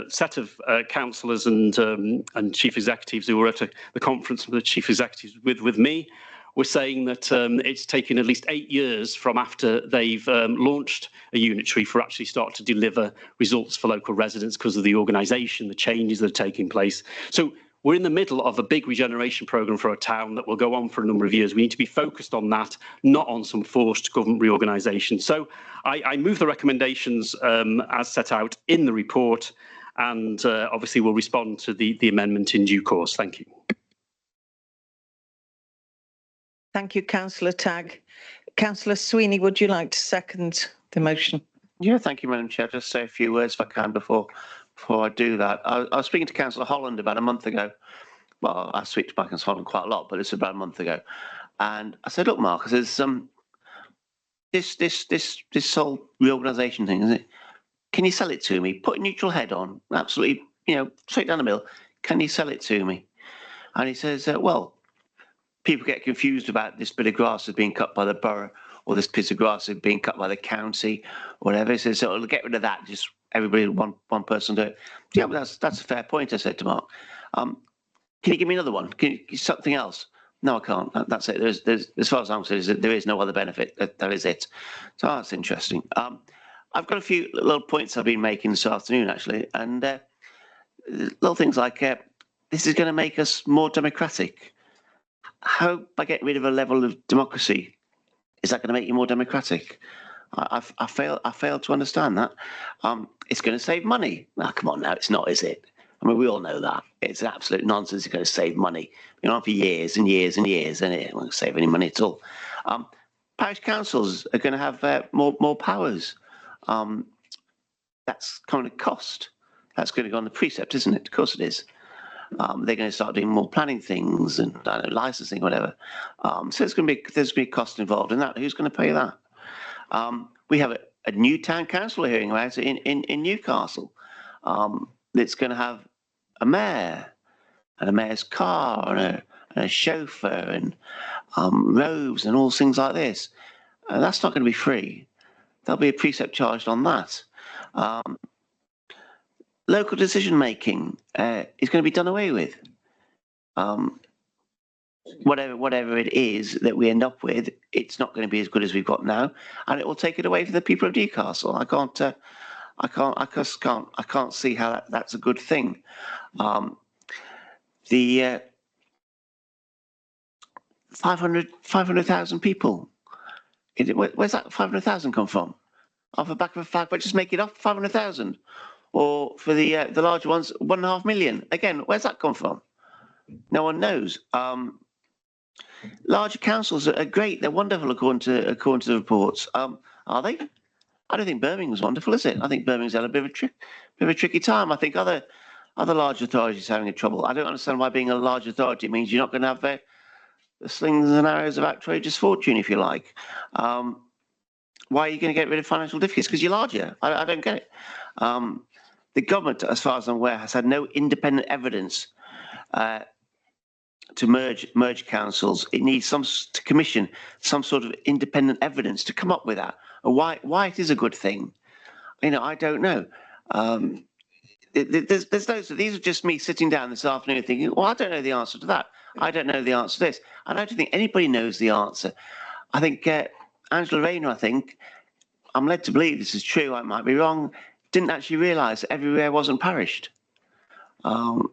set of councillors and chief executives who were at the conference with the chief executives with me were saying that it's taken at least 8 years from after they've launched a unitary for actually start to deliver results for local residents because of the organisation, the changes that are taking place. So we're in the middle of a big regeneration programme for a town that will go on for a number of years. We need to be focused on that, not on some forced government reorganisation. So I move the recommendations as set out in the report, and obviously we'll respond to the amendment in due course. Thank you. Thank you, Councillor Tagg. Councillor Sweeney, would you like to second the motion? Yeah, thank you, Madam Chair. Just say a few words if I can before I do that. I was speaking to Councillor Holland about a month ago. Well, I speak to Councillor Holland quite a lot, but it's about a month ago. And I said, look, Mark, there's this whole reorganisation thing, isn't it? Can you sell it to me? Put a neutral head on, absolutely, straight down the middle. Can you sell it to me? And he says, well, people get confused about this bit of grass that's being cut by the borough, or this piece of grass is being cut by the county, or whatever. He says, so we'll get rid of that, just everybody, one person do it. Yeah, but that's a fair point, I said to Mark. Can you give me another one? Can you something else? No, I can't. That's it. There's as far as I'm concerned, there is no other benefit. That is it. So that's interesting. I've got a few little points I've been making this afternoon, actually, and little things like this is going to make us more democratic. How, by getting rid of a level of democracy, is that going to make you more democratic? I fail to understand that. It's going to save money. Oh, come on now, it's not, is it? I mean, we all know that. It's absolute nonsense. It's going to save money. Been on for years and years and years, and it won't save any money at all. Parish councils are going to have more powers. That's kind of cost. That's going to go on the precept, isn't it? Of course it is. They're going to start doing more planning things and licensing, whatever. So there's going to be a cost involved in that. Who's going to pay that? We have a new town council hearing about it in Newcastle. That's going to have a mayor and a mayor's car and a chauffeur and robes and all things like this. That's not going to be free. There'll be a precept charged on that. Local decision making is going to be done away with. Whatever it is that we end up with, it's not going to be as good as we've got now, and it will take it away from the people of Newcastle. I can't see how that's a good thing. The 500,000 people. Where's that 500,000 come from? Off the back of a flag, but just make it up 500,000. Or for the larger ones, 1.5 million. Again, where's that come from? No one knows. Larger councils are great. They're wonderful according to the reports. Are they? I don't think Birmingham's wonderful, is it? I think Birmingham's had a bit of a tricky time. I think other large authorities are having a trouble. I don't understand why being a large authority means you're not going to have the slings and arrows of outrageous fortune, if you like. Why are you going to get rid of financial difficulties? Because you're larger. I don't get it. The government, as far as I'm aware, has had no independent evidence to merge councils. It needs to commission some sort of independent evidence to come up with that. Why it is a good thing, I don't know. There's those. These are just me sitting down this afternoon thinking, well, I don't know the answer to that. I don't know the answer to this. I don't think anybody knows the answer. I think Angela Rayner, I'm led to believe this is true. I might be wrong. Didn't actually realise that everywhere wasn't parished. All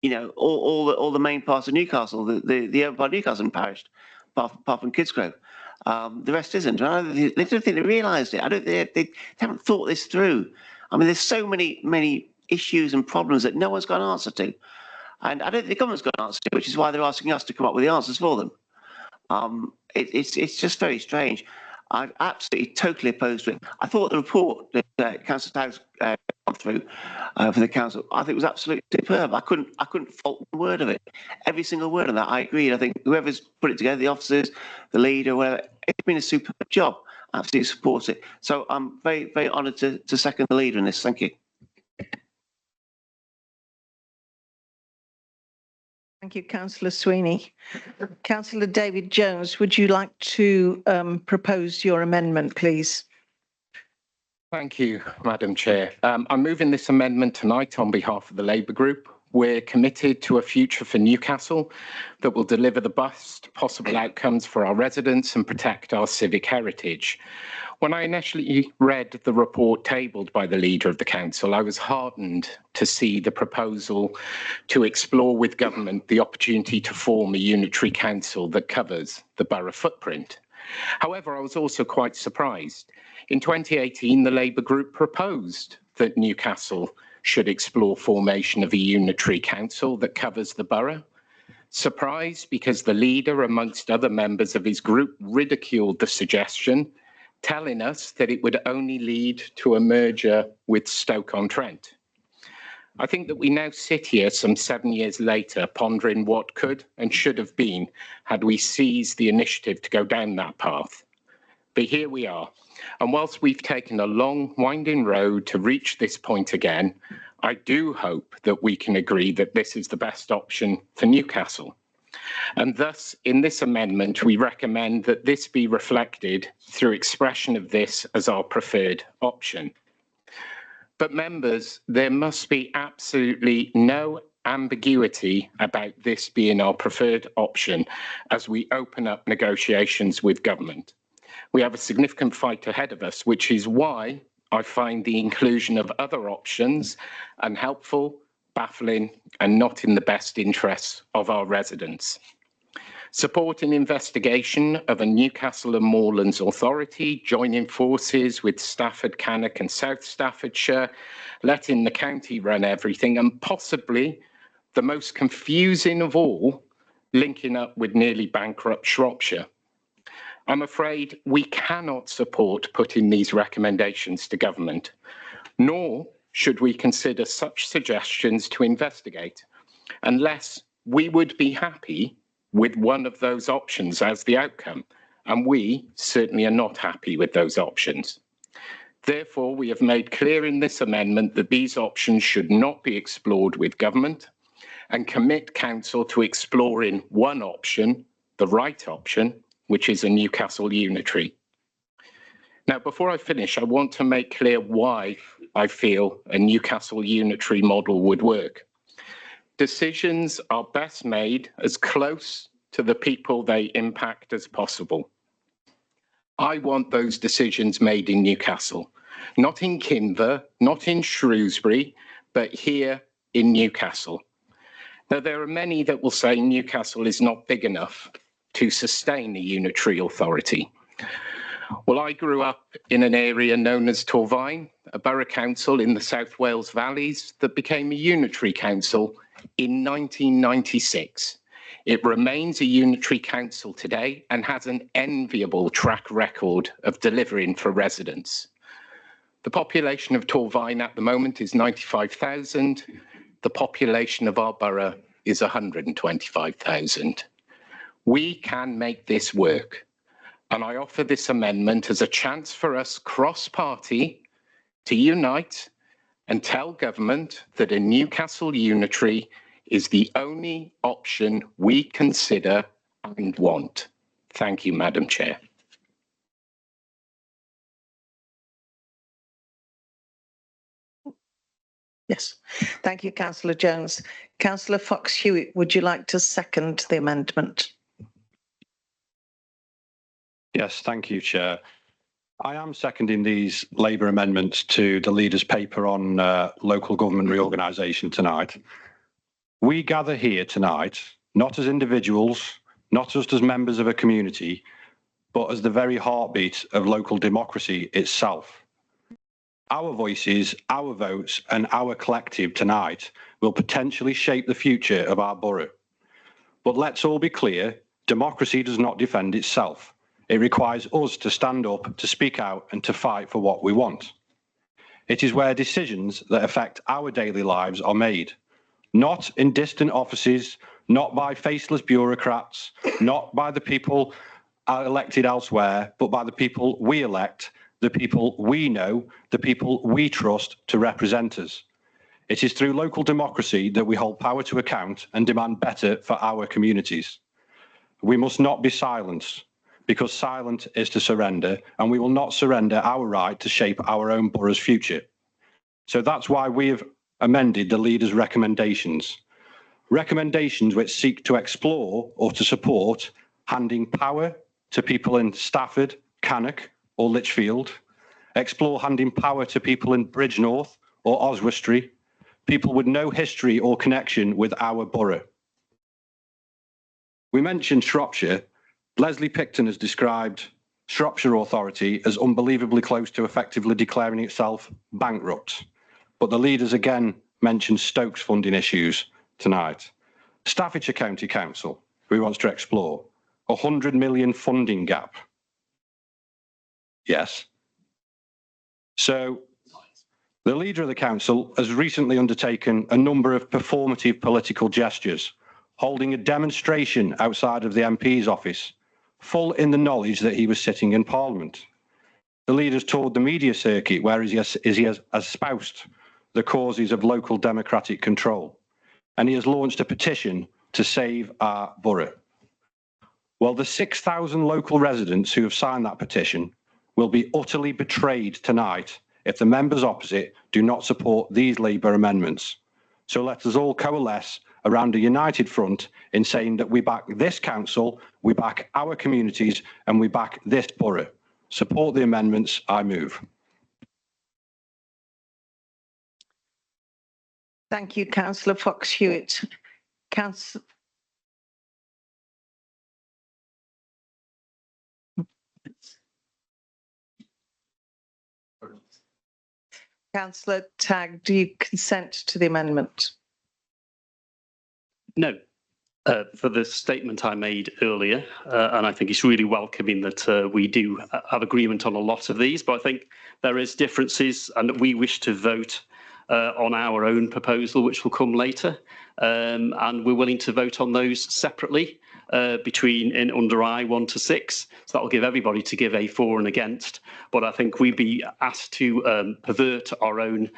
the main parts of Newcastle, the urban part of Newcastle isn't parished, apart from Kidsgrove. The rest isn't. They don't think they realised it. They haven't thought this through. I mean, there's so many issues and problems that no one's got an answer to, and I don't think the government's got an answer to, which is why they're asking us to come up with the answers for them. It's just very strange. I'm absolutely totally opposed to it. I thought the report that Councillor Tagg's gone through for the council, I think was absolutely superb. I couldn't fault a word of it. Every single word of that, I agreed. I think whoever's put it together, the officers, the leader, whatever, it's been a superb job. I absolutely support it. So I'm very, very honoured to second the leader in this. Thank you. Thank you, Councillor Sweeney. Councillor David Jones, would you like to propose your amendment, please? Thank you, Madam Chair. I'm moving this amendment tonight on behalf of the Labour Group. we're committed to a future for Newcastle that will deliver the best possible outcomes for our residents and protect our civic heritage. When I initially read the report tabled by the leader of the council, I was heartened to see the proposal to explore with government the opportunity to form a unitary council that covers the borough footprint. However, I was also quite surprised. In 2018, the Labour group proposed that Newcastle should explore formation of a unitary council that covers the borough. Surprised because the leader, amongst other members of his group, ridiculed the suggestion, telling us that it would only lead to a merger with Stoke-on-Trent. I think that we now sit here some 7 years later pondering what could and should have been had we seized the initiative to go down that path. But here we are. And whilst we've taken a long, winding road to reach this point again, I do hope that we can agree that this is the best option for Newcastle. And thus, in this amendment, we recommend that this be reflected through expression of this as our preferred option. But members, there must be absolutely no ambiguity about this being our preferred option as we open up negotiations with government. We have a significant fight ahead of us, which is why I find the inclusion of other options unhelpful, baffling, and not in the best interests of our residents. Supporting investigation of a Newcastle and Moorlands authority, joining forces with Stafford, Cannock and South Staffordshire, letting the county run everything, and possibly the most confusing of all, linking up with nearly bankrupt Shropshire. I'm afraid we cannot support putting these recommendations to government, nor should we consider such suggestions to investigate, unless we would be happy with one of those options as the outcome, and we certainly are not happy with those options. Therefore, we have made clear in this amendment that these options should not be explored with government and commit council to exploring one option, the right option, which is a Newcastle unitary. Now, before I finish, I want to make clear why I feel a Newcastle unitary model would work. Decisions are best made as close to the people they impact as possible. I want those decisions made in Newcastle, not in Kinver, not in Shrewsbury, but here in Newcastle. Now, there are many that will say Newcastle is not big enough to sustain a unitary authority. Well, I grew up in an area known as Torfaen, a borough council in the South Wales Valleys that became a unitary council in 1996. It remains a unitary council today and has an enviable track record of delivering for residents. The population of Torfaen at the moment is 95,000. The population of our borough is 125,000. We can make this work. And I offer this amendment as a chance for us cross-party to unite and tell government that a Newcastle unitary is the only option we consider and want. Thank you, Madam Chair. Yes, thank you, Councillor Jones. Councillor Fox-Hewitt, would you like to second the amendment? Yes, thank you, Chair. I am seconding these Labour amendments to the Leader's paper on local government reorganisation tonight. We gather here tonight, not as individuals, not just as members of a community, but as the very heartbeat of local democracy itself. Our voices, our votes, and our collective tonight will potentially shape the future of our borough. But let's all be clear, democracy does not defend itself. It requires us to stand up, to speak out, and to fight for what we want. It is where decisions that affect our daily lives are made, not in distant offices, not by faceless bureaucrats, not by the people elected elsewhere, but by the people we elect, the people we know, the people we trust to represent us. It is through local democracy that we hold power to account and demand better for our communities. We must not be silenced, because silent is to surrender, and we will not surrender our right to shape our own borough's future. So that's why we have amended the leader's recommendations. Recommendations which seek to explore or to support handing power to people in Stafford, Cannock or Lichfield, explore handing power to people in Bridgnorth or Oswestry, people with no history or connection with our borough. We mentioned Shropshire. Leslie Picton has described Shropshire Authority as unbelievably close to effectively declaring itself bankrupt. But the leaders again mentioned Stokes funding issues tonight. Staffordshire County Council, who wants to explore, a 100 million funding gap. Yes. So the leader of the council has recently undertaken a number of performative political gestures, holding a demonstration outside of the MP's office, full in the knowledge that he was sitting in Parliament. The leader's toured the media circuit where he has espoused the causes of local democratic control, and he has launched a petition to save our borough. Well, the 6,000 local residents who have signed that petition will be utterly betrayed tonight if the members opposite do not support these Labour amendments. So let us all coalesce around a united front in saying that we back this council, we back our communities, and we back this borough. Support the amendments. I move. Thank you, Councillor Fox-Hewitt. Councillor Tagg, do you consent to the amendment? No. For the statement I made earlier, and I think it's really welcoming that we do have agreement on a lot of these, but I think there is differences and that we wish to vote on our own proposal, which will come later, and we're willing to vote on those separately between in under I 1 to 6. So that will give everybody to give a for and against. But I think we'd be asked to pervert our own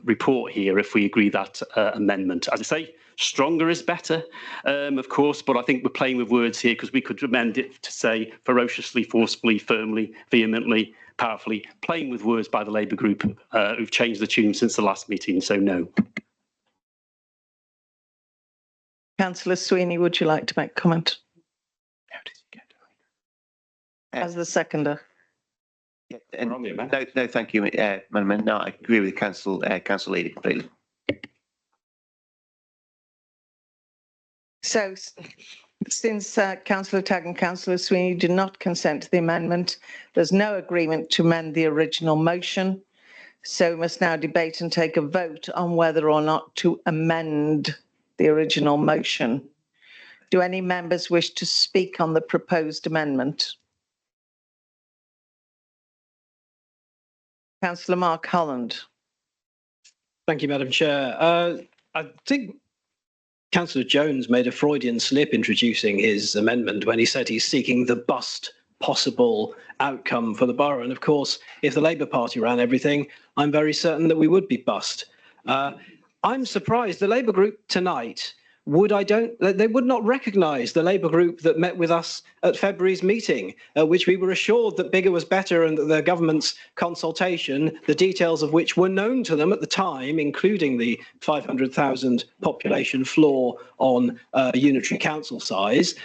report here if we agree that amendment. As I say, stronger is better, of course, but I think we're playing with words here because we could amend it to say ferociously, forcefully, firmly, vehemently, powerfully, playing with words by the Labour group who've changed the tune since the last meeting, so no. Councillor Sweeney, would you like to make comment? As the seconder. No, thank you, Madam. No, I agree with Council Leader completely. So, since Councillor Tagg and Councillor Sweeney do not consent to the amendment, there's no agreement to amend the original motion. So we must now debate and take a vote on whether or not to amend the original motion. Do any members wish to speak on the proposed amendment? Councillor Mark Holland. Thank you, Madam Chair. I think Councillor Jones made a Freudian slip introducing his amendment when he said he's seeking the best possible outcome for the borough. And of course, if the Labour Party ran everything, I'm very certain that we would be bust. I'm surprised the Labour group tonight they would not recognise the Labour group that met with us at February's meeting, which we were assured that bigger was better and that the government's consultation, the details of which were known to them at the time, including the 500,000 population floor on unitary council size,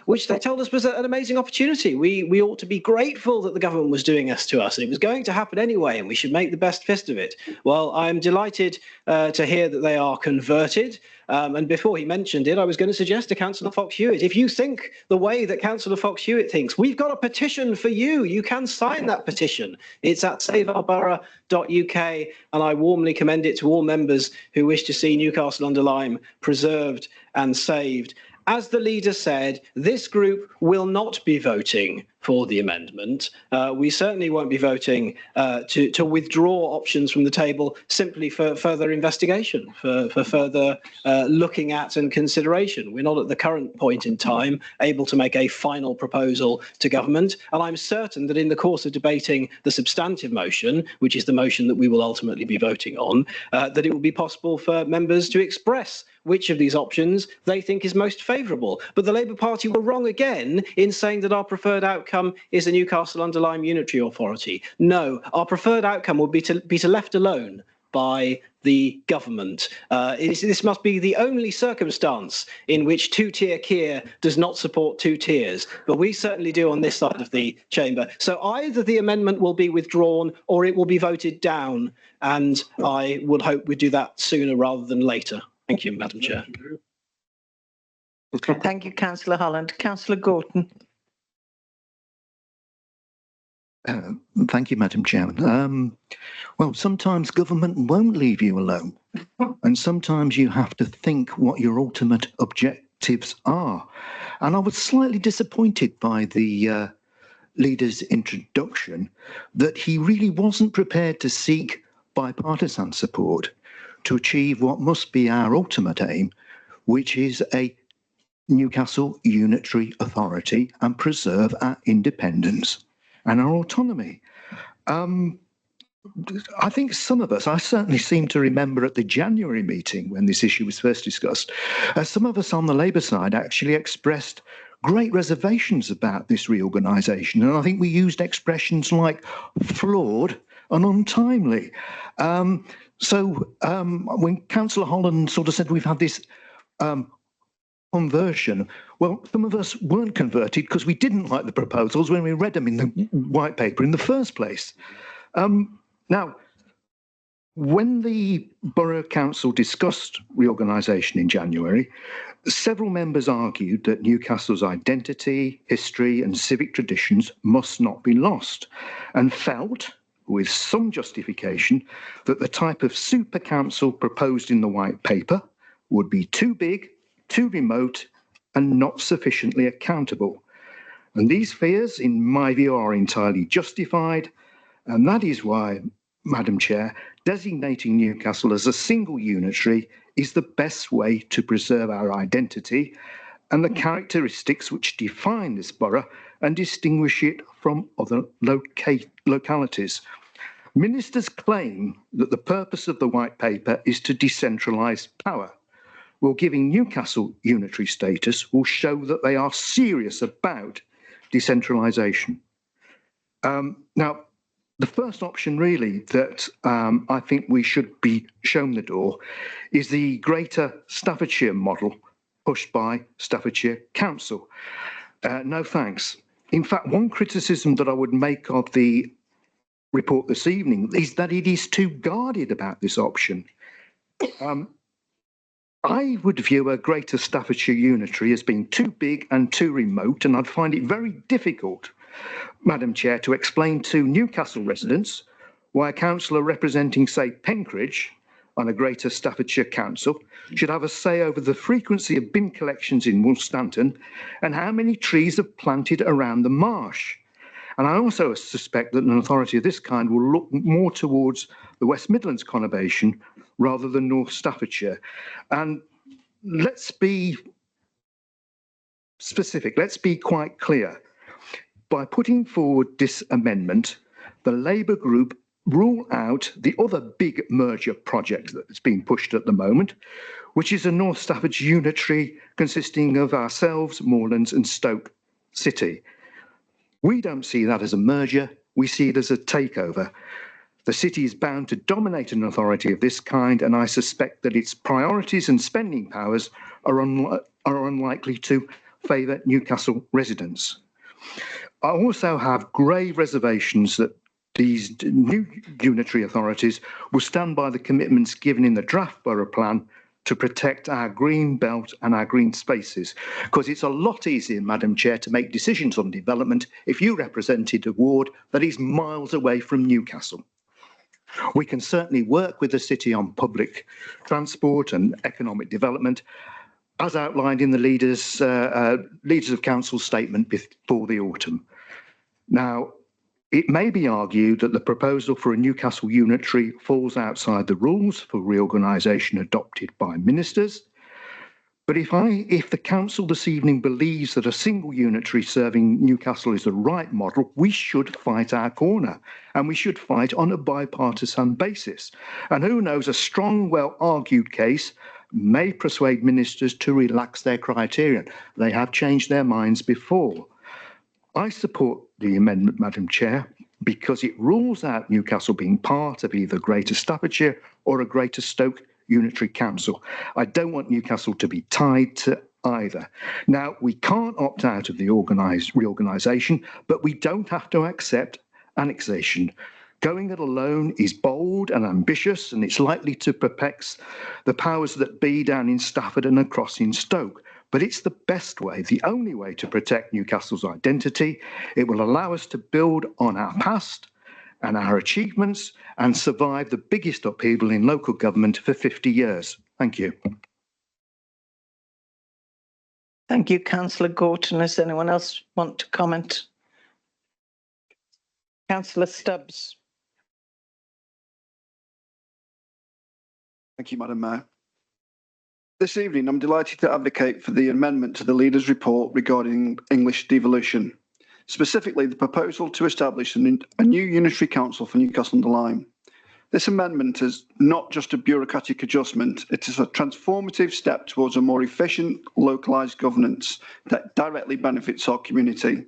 which they told us was an amazing opportunity. We ought to be grateful that the government was doing this to us. It was going to happen anyway, and we should make the best fist of it. Well, I'm delighted to hear that they are converted. And before he mentioned it, I was going to suggest to Councillor Fox-Hewitt, if you think the way that Councillor Fox-Hewitt thinks, we've got a petition for you. You can sign that petition. It's at saveourborough.uk, and I warmly commend it to all members who wish to see Newcastle-under Lyme preserved and saved. As the leader said, this group will not be voting for the amendment. We certainly won't be voting to withdraw options from the table simply for further investigation, for further looking at and consideration. We're not at the current point in time able to make a final proposal to government, and I'm certain that in the course of debating the substantive motion, which is the motion that we will ultimately be voting on, that it will be possible for members to express which of these options they think is most favourable. But the Labour Party were wrong again in saying that our preferred outcome is the Newcastle-under Lyme Unitary Authority. No, our preferred outcome would be to left alone by the government. This must be the only circumstance in which two-tier Keir does not support two tiers, but we certainly do on this side of the chamber. So either the amendment will be withdrawn or it will be voted down, and I would hope we do that sooner rather than later. Thank you, Madam Chair. Thank you, Councillor Holland. Councillor Gorton. Thank you, Madam Chairman. Well, sometimes government won't leave you alone, and sometimes you have to think what your ultimate objectives are. And I was slightly disappointed by the leader's introduction that he really wasn't prepared to seek bipartisan support to achieve what must be our ultimate aim, which is a Newcastle unitary authority and preserve our independence and our autonomy. I think some of us, I certainly seem to remember at the January meeting when this issue was first discussed, some of us on the Labour side actually expressed great reservations about this reorganisation. And I think we used expressions like flawed and untimely. When Councillor Holland sort of said we've had this conversion, well, some of us weren't converted because we didn't like the proposals when we read them in the white paper in the first place. Now, when the Borough Council discussed reorganisation in January, several members argued that Newcastle's identity, history and civic traditions must not be lost, and felt, with some justification, that the type of super council proposed in the white paper would be too big, too remote and not sufficiently accountable. And these fears, in my view, are entirely justified, and that is why, Madam Chair, designating Newcastle as a single unitary is the best way to preserve our identity and the characteristics which define this borough and distinguish it from other localities. Ministers claim that the purpose of the white paper is to decentralise power. Well, giving Newcastle unitary status will show that they are serious about decentralisation. Now, the first option really that I think we should be shown the door is the Greater Staffordshire model pushed by Staffordshire Council. No thanks. In fact, one criticism that I would make of the report this evening is that it is too guarded about this option. I would view a Greater Staffordshire unitary as being too big and too remote, and I'd find it very difficult, Madam Chair, to explain to Newcastle residents why a councillor representing, say, Penkridge on a Greater Staffordshire council should have a say over the frequency of bin collections in Woolstanton and how many trees are planted around the marsh. And I also suspect that an authority of this kind will look more towards the West Midlands conurbation rather than North Staffordshire. And let's be specific, let's be quite clear. By putting forward this amendment, the Labour group rule out the other big merger project that's being pushed at the moment, which is a North Staffordshire unitary consisting of ourselves, Moorlands and Stoke City. We don't see that as a merger, we see it as a takeover. The city is bound to dominate an authority of this kind, and I suspect that its priorities and spending powers are unlikely to favour Newcastle residents. I also have grave reservations that these new unitary authorities will stand by the commitments given in the draft borough plan to protect our green belt and our green spaces, because it's a lot easier, Madam Chair, to make decisions on development if you represented a ward that is miles away from Newcastle. We can certainly work with the city on public transport and economic development, as outlined in the Leaders of Council statement before the autumn. Now, it may be argued that the proposal for a Newcastle unitary falls outside the rules for reorganisation adopted by ministers. But if the council this evening believes that a single unitary serving Newcastle is the right model, we should fight our corner, and we should fight on a bipartisan basis. And who knows, a strong, well-argued case may persuade ministers to relax their criterion. They have changed their minds before. I support the amendment, Madam Chair, because it rules out Newcastle being part of either Greater Staffordshire or a Greater Stoke Unitary Council. I don't want Newcastle to be tied to either. Now, we can't opt out of the reorganisation, but we don't have to accept annexation. Going it alone is bold and ambitious, and it's likely to perplex the powers that be down in Stafford and across in Stoke. But it's the best way, the only way to protect Newcastle's identity. It will allow us to build on our past and our achievements and survive the biggest upheaval in local government for 50 years. Thank you. Thank you, Councillor Gorton. Does anyone else want to comment? Councillor Stubbs. Thank you, Madam Mayor. This evening, I'm delighted to advocate for the amendment to the Leaders' Report regarding English devolution, specifically the proposal to establish a new unitary council for Newcastle-under Lyme. This amendment is not just a bureaucratic adjustment, it is a transformative step towards a more efficient, localised governance that directly benefits our community.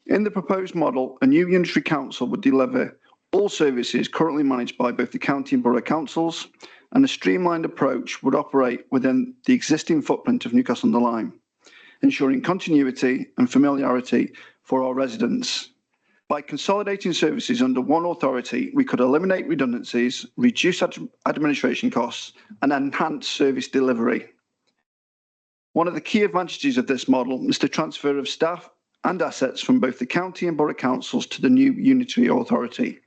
In the proposed model, a new unitary council would deliver all services currently managed by both the county and borough councils, and a streamlined approach would operate within the existing footprint of Newcastle-under Lyme, ensuring continuity and familiarity for our residents. By consolidating services under one authority, we could eliminate redundancies, reduce administration costs, and enhance service delivery. One of the key advantages of this model is the transfer of staff and assets from both the county and borough councils to the new unitary authority.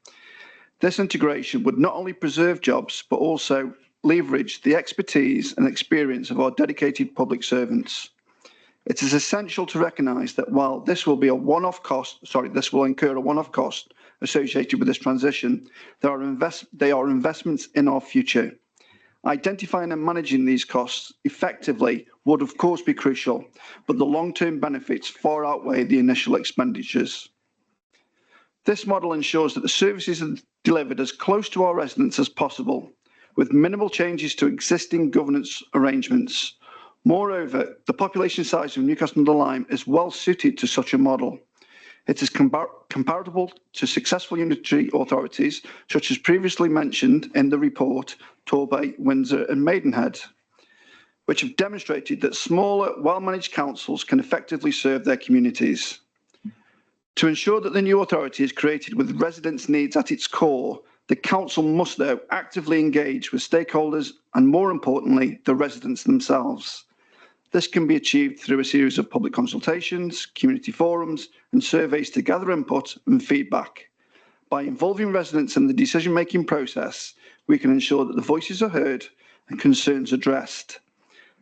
This integration would not only preserve jobs, but also leverage the expertise and experience of our dedicated public servants. It is essential to recognise that while this will be a one-off cost, this will incur a one-off cost associated with this transition, they are investments in our future. Identifying and managing these costs effectively would of course be crucial, but the long-term benefits far outweigh the initial expenditures. This model ensures that the services are delivered as close to our residents as possible, with minimal changes to existing governance arrangements. Moreover, the population size of Newcastle-under Lyme is well suited to such a model. It is comparable to successful unitary authorities, such as previously mentioned in the report, Torbay, Windsor and Maidenhead, which have demonstrated that smaller, well-managed councils can effectively serve their communities. To ensure that the new authority is created with residents' needs at its core, the council must, though, actively engage with stakeholders and, more importantly, the residents themselves. This can be achieved through a series of public consultations, community forums, and surveys to gather input and feedback. By involving residents in the decision-making process, we can ensure that the voices are heard and concerns addressed.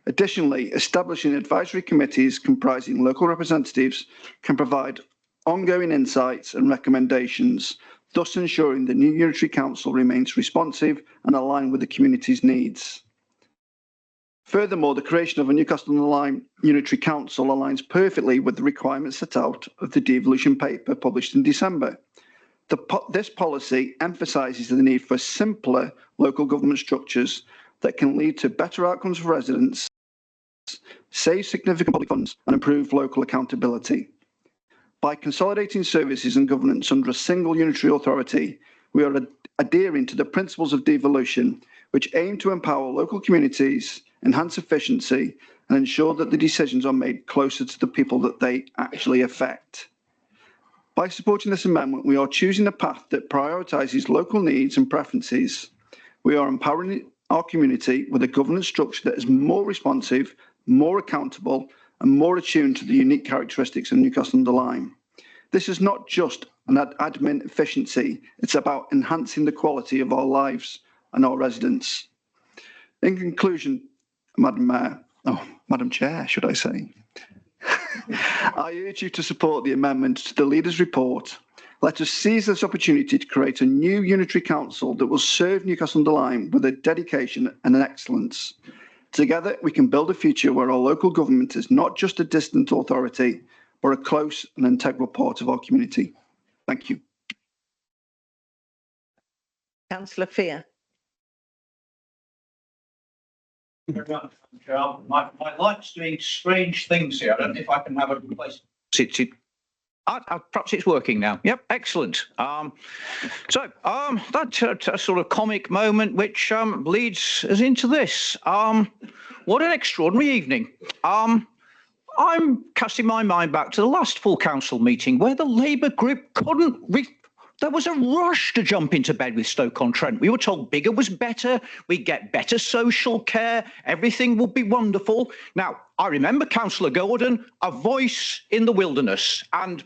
Additionally, establishing advisory committees comprising local representatives can provide ongoing insights and recommendations, thus ensuring the new unitary council remains responsive and aligned with the community's needs. Furthermore, the creation of a Newcastle-under Lyme unitary council aligns perfectly with the requirements set out of the devolution paper published in December. This policy emphasises the need for simpler local government structures that can lead to better outcomes for residents, save significant public funds and improve local accountability. By consolidating services and governance under a single unitary authority, we are adhering to the principles of devolution, which aim to empower local communities, enhance efficiency, and ensure that the decisions are made closer to the people that they actually affect. By supporting this amendment, we are choosing a path that prioritises local needs and preferences. We are empowering our community with a governance structure that is more responsive, more accountable, and more attuned to the unique characteristics of Newcastle-under Lyme. This is not just an admin efficiency, it's about enhancing the quality of our lives and our residents. In conclusion, Madam Chair, should I say, I urge you to support the amendment to the Leaders' Report. Let us seize this opportunity to create a new unitary council that will serve Newcastle-under Lyme with a dedication and an excellence. Together, we can build a future where our local government is not just a distant authority, but a close and integral part of our community. Thank you. Councillor Fear. My light's doing strange things here. I don't know if I can have a place. Perhaps it's working now. Yep, excellent. That's a sort of comic moment which leads us into this. What an extraordinary evening. I'm casting my mind back to the last full council meeting where the Labour group there was a rush to jump into bed with Stoke-on-Trent. We were told bigger was better, we'd get better social care, everything would be wonderful. Now, I remember Councillor Gordon, a voice in the wilderness, and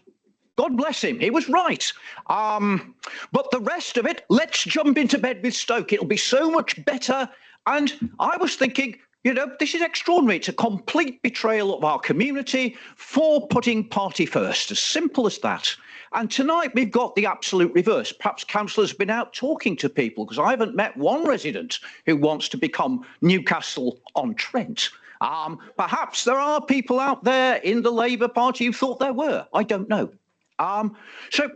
God bless him, he was right. But the rest of it, let's jump into bed with Stoke. It'll be so much better. And I was thinking, you know, this is extraordinary. It's a complete betrayal of our community for putting party first. As simple as that. And tonight we've got the absolute reverse. Perhaps councillors have been out talking to people because I haven't met one resident who wants to become Newcastle-on-Trent. Perhaps there are people out there in the Labour Party who thought there were. I don't know. So,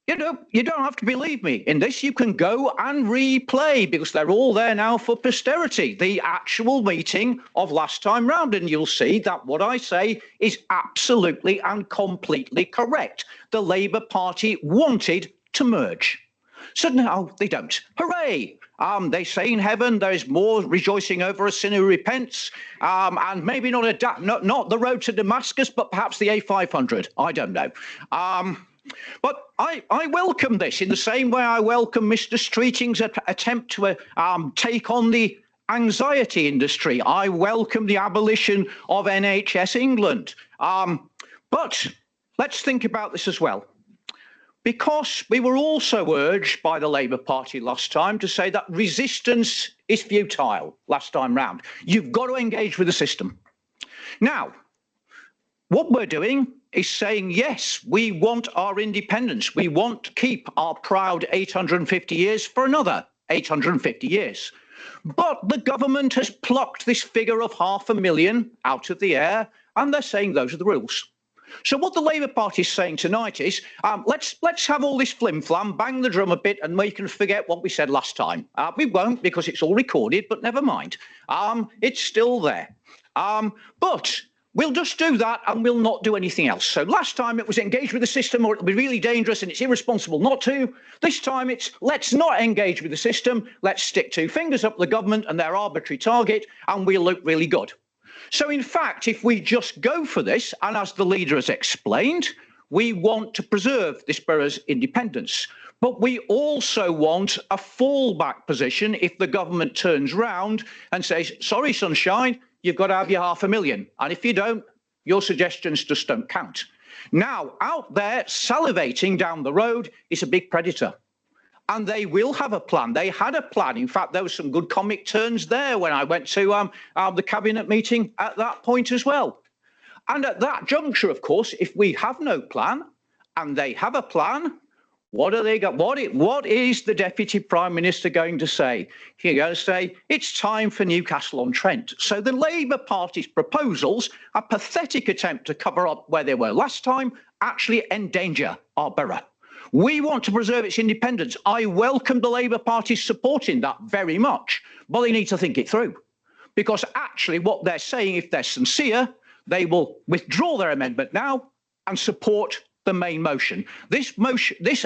you know, you don't have to believe me in this. You can go and replay because they're all there now for posterity. The actual meeting of last time round, and you'll see that what I say is absolutely and completely correct. The Labour Party wanted to merge. So now they don't. Hooray! They say in heaven there is more rejoicing over a sinner who repents, and maybe not the road to Damascus, but perhaps the A500. I don't know. But I welcome this in the same way I welcome Mr. Streeting's attempt to take on the anxiety industry. I welcome the abolition of NHS England. But let's think about this as well. Because we were also urged by the Labour Party last time to say that resistance is futile last time round. You've got to engage with the system. Now, what we're doing is saying, yes, we want our independence. We want to keep our proud 850 years for another 850 years. But the government has plucked this figure of 500,000 out of the air, and they're saying those are the rules. So what the Labour Party is saying tonight is, let's have all this flim-flam, bang the drum a bit, and we can forget what we said last time. We won't because it's all recorded, but never mind. It's still there. But we'll just do that and we'll not do anything else. So last time it was engage with the system or it'll be really dangerous and it's irresponsible not to. This time it's let's not engage with the system. Let's stick two fingers up the government and their arbitrary target and we'll look really good. So in fact, if we just go for this, and as the leader has explained, we want to preserve this borough's independence. But we also want a fallback position if the government turns round and says, sorry, sunshine, you've got to have your 500,000. And if you don't, your suggestions just don't count. Now, out there salivating down the road is a big predator. And they will have a plan. They had a plan. In fact, there were some good comic turns there when I went to the cabinet meeting at that point as well. And at that juncture, of course, if we have no plan and they have a plan, what are they got? What is the Deputy Prime Minister going to say? He's going to say, it's time for Newcastle-on-Trent. So the Labour Party's proposals, a pathetic attempt to cover up where they were last time, actually endanger our borough. We want to preserve its independence. I welcome the Labour Party supporting that very much, but they need to think it through. Because actually what they're saying, if they're sincere, they will withdraw their amendment now and support the main motion. This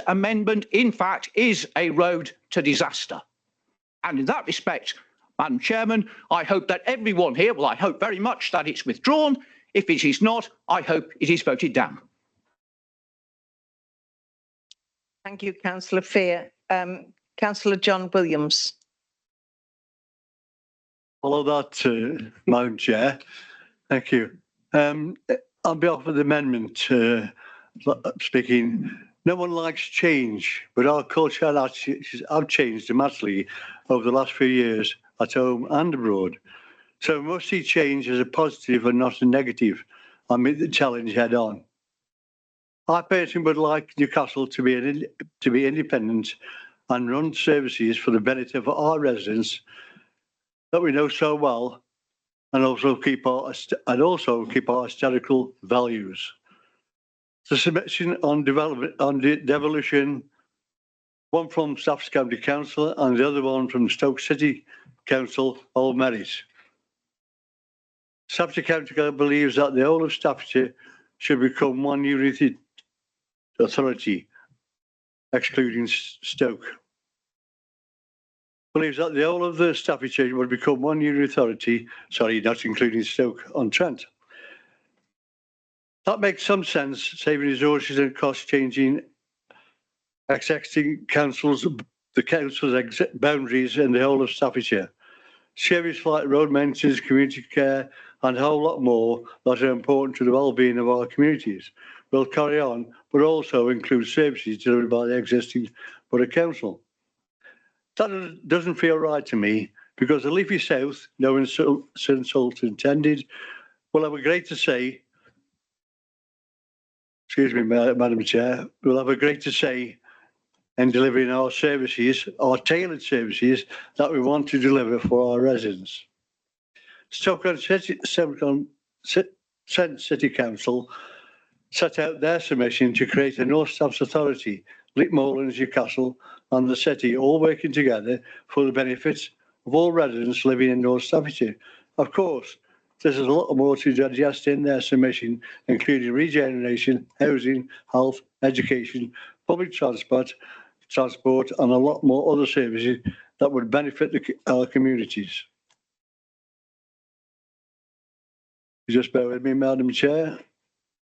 amendment, in fact, is a road to disaster. And in that respect, Madam Chairman, I hope that everyone here, well, I hope very much that it's withdrawn. If it is not, I hope it is voted down. Thank you, Councillor Fear. Councillor John Williams. Follow that, Madam Chair. Thank you. On behalf of the amendment, speaking, no one likes change, but our culture and attitudes have changed dramatically over the last few years at home and abroad. So we must see change as a positive and not a negative and meet the challenge head on. I personally would like Newcastle to be independent and run services for the benefit of our residents that we know so well, and also keep our historical values. The submission on devolution, one from Staffs County Council and the other one from Stoke City Council, all merit. Staffs County believes that the whole of Staffordshire should become one unity authority, excluding Stoke. Believes that the whole of the Staffordshire would become one unit authority, sorry, not including Stoke-on-Trent. That makes some sense, saving resources and costs, changing existing councils, the council's boundaries in the whole of Staffordshire. Services like road maintenance, community care, and a whole lot more that are important to the well-being of our communities will carry on, but also include services delivered by the existing Borough Council. That doesn't feel right to me, because the Leafy South, no insult intended, will have a greater say, excuse me, Madam Chair, will have a greater say in delivering our services, our tailored services that we want to deliver for our residents. Stoke-on-Trent City Council set out their submission to create a North Staffs Authority, Leek Moorlands, Newcastle and the city all working together for the benefit of all residents living in North Staffordshire. Of course, there's a lot more to digest in their submission, including regeneration, housing, health, education, public transport, and a lot more other services that would benefit our communities. Just bear with me, Madam Chair.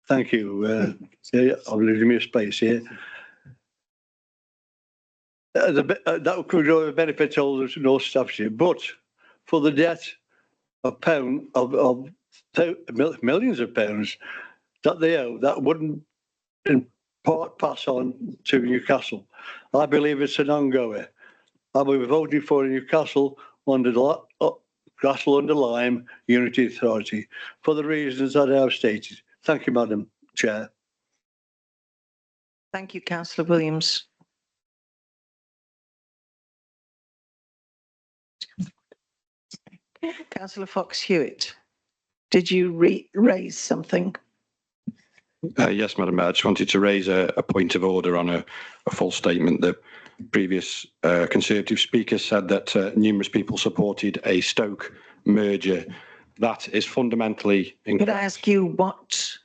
Thank you. I'm leaving me a space here. That could benefit all of North Staffordshire, but for the debt of millions of pounds that they owe, that wouldn't in part pass on to Newcastle. I believe it's an ongoing. I will be voting for Newcastle under Lyme Unity Authority for the reasons that I have stated. Thank you, Madam Chair. Thank you, Councillor Williams. Councillor Fox-Hewitt, did you raise something? Yes, Madam Mayor. I just wanted to raise a point of order on a false statement. The previous Conservative speaker said that numerous people supported a Stoke merger. That is fundamentally incorrect. Could I ask you what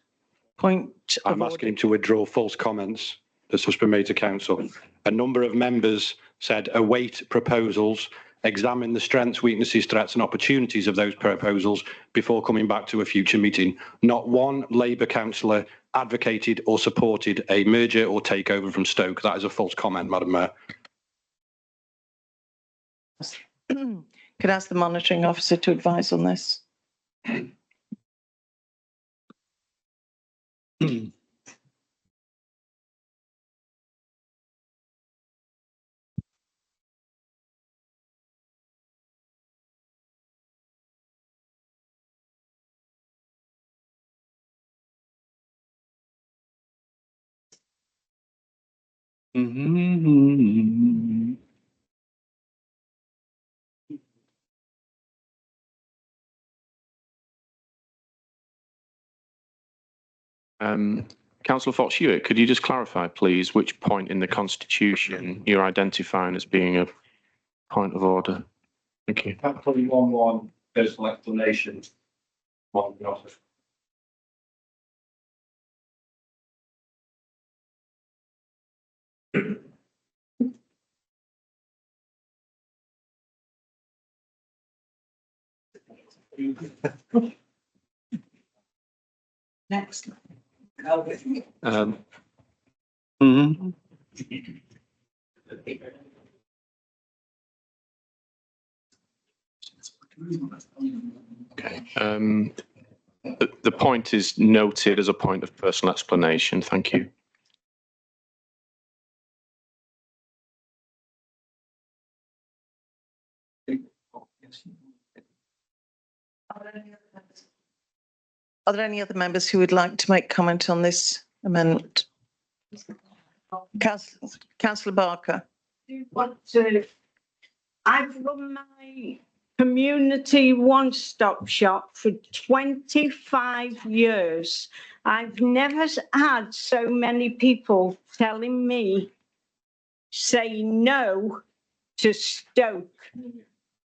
point of I'm order? asking him to withdraw false comments that's just been made to council. A number of members said await proposals, examine the strengths, weaknesses, threats and opportunities of those proposals before coming back to a future meeting. Not one Labour councillor advocated or supported a merger or takeover from Stoke. That is a false comment, Madam Mayor. Could I ask the monitoring officer to advise on this? Councillor Fox-Hewitt, could you just clarify, please, which point in the Constitution you're identifying as being a point of order? Thank you. Probably 1-1 personal explanation. Next. Okay. The point is noted as a point of personal explanation. Thank you. Are there any other members who would like to make comment on this amendment? Councillor Barker. I've run my community one-stop shop for 25 years. I've never had so many people telling me, say no to Stoke.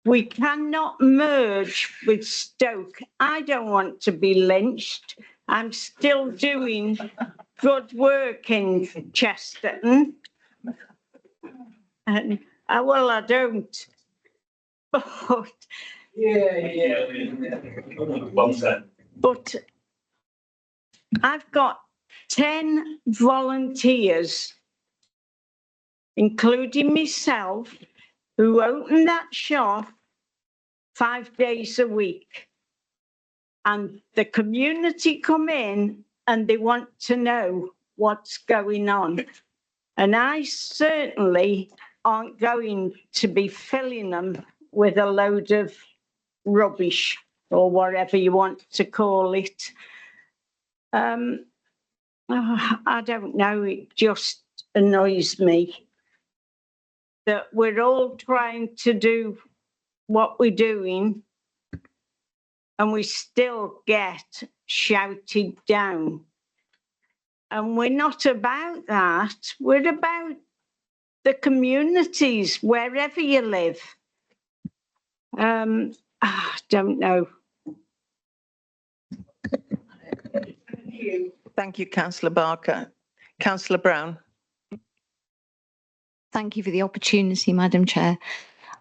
We cannot merge with Stoke. I don't want to be lynched. I'm still doing good work in Chesterton. And, well, I don't. But, Well said. but I've got 10 volunteers, including myself, who open that shop 5 days a week. And the community come in and they want to know what's going on. And I certainly aren't going to be filling them with a load of rubbish or whatever you want to call it. I don't know, it just annoys me that we're all trying to do what we're doing and we still get shouted down. And we're not about that. We're about the communities, wherever you live. I don't know. Thank you, Councillor Barker. Councillor Brown. Thank you for the opportunity, Madam Chair.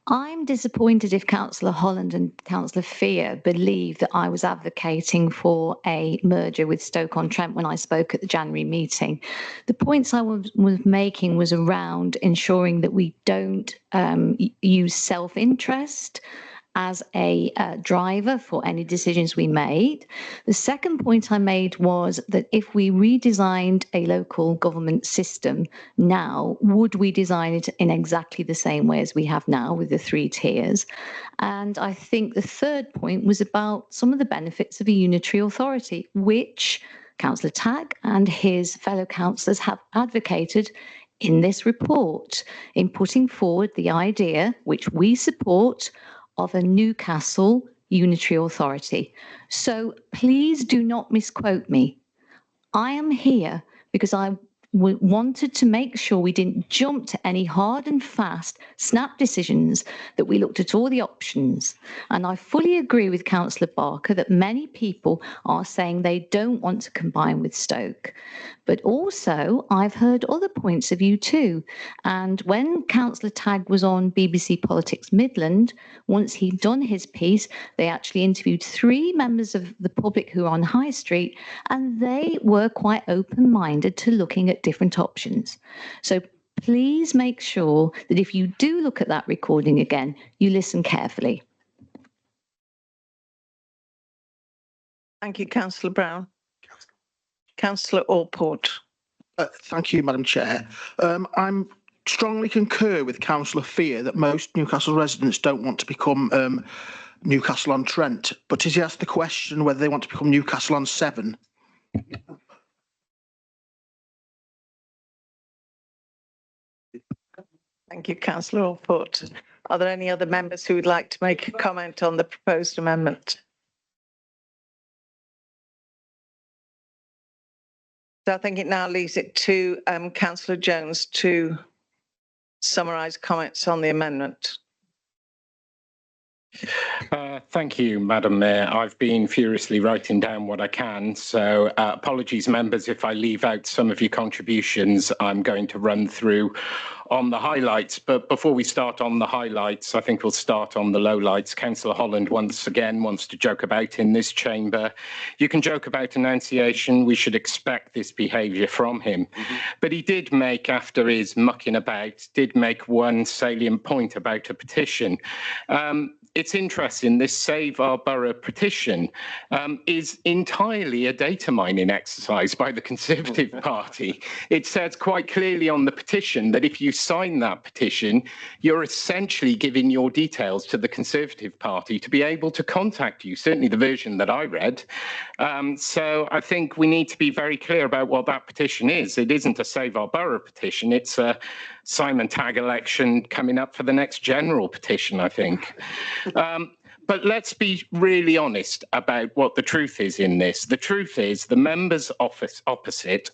I'm disappointed if Councillor Holland and Councillor Fear believe that I was advocating for a merger with Stoke-on-Trent when I spoke at the January meeting. The points I was making was around ensuring that we don't use self-interest as a driver for any decisions we made. The second point I made was that if we redesigned a local government system now, would we design it in exactly the same way as we have now with the 3 tiers? And I think the third point was about some of the benefits of a unitary authority, which Councillor Tagg and his fellow councillors have advocated in this report in putting forward the idea, which we support, of a Newcastle unitary authority. So please do not misquote me. I am here because I wanted to make sure we didn't jump to any hard and fast snap decisions, that we looked at all the options. And I fully agree with Councillor Barker that many people are saying they don't want to combine with Stoke. But also, I've heard other points of view too. And when Councillor Tagg was on BBC Politics Midland, once he'd done his piece, they actually interviewed 3 members of the public who are on High Street, and they were quite open-minded to looking at different options. So please make sure that if you do look at that recording again, you listen carefully. Thank you, Councillor Brown. Councillor Allport. Thank you, Madam Chair. I'm strongly concur with Councillor Fear that most Newcastle residents don't want to become Newcastle-on-Trent. But has he asked the question whether they want to become Newcastle-on-Severn? Thank you, Councillor Allport. Are there any other members who would like to make a comment on the proposed amendment? So I think it now leaves it to Councillor Jones to summarise comments on the amendment. Thank you, Madam Mayor. I've been furiously writing down what I can, so apologies, members, if I leave out some of your contributions. I'm going to run through on the highlights, but before we start on the highlights, I think we'll start on the lowlights. Councillor Holland once again wants to joke about in this chamber. You can joke about enunciation. We should expect this behaviour from him. But he did make, after his mucking about, did make one salient point about a petition. It's interesting, this Save Our Borough petition is entirely a data mining exercise by the Conservative Party. It says quite clearly on the petition that if you sign that petition, you're essentially giving your details to the Conservative Party to be able to contact you, certainly the version that I read. So I think we need to be very clear about what that petition is. It isn't a Save Our Borough petition, it's a Simon Tagg election coming up for the next general petition, I think. But let's be really honest about what the truth is in this. The truth is the members' office opposite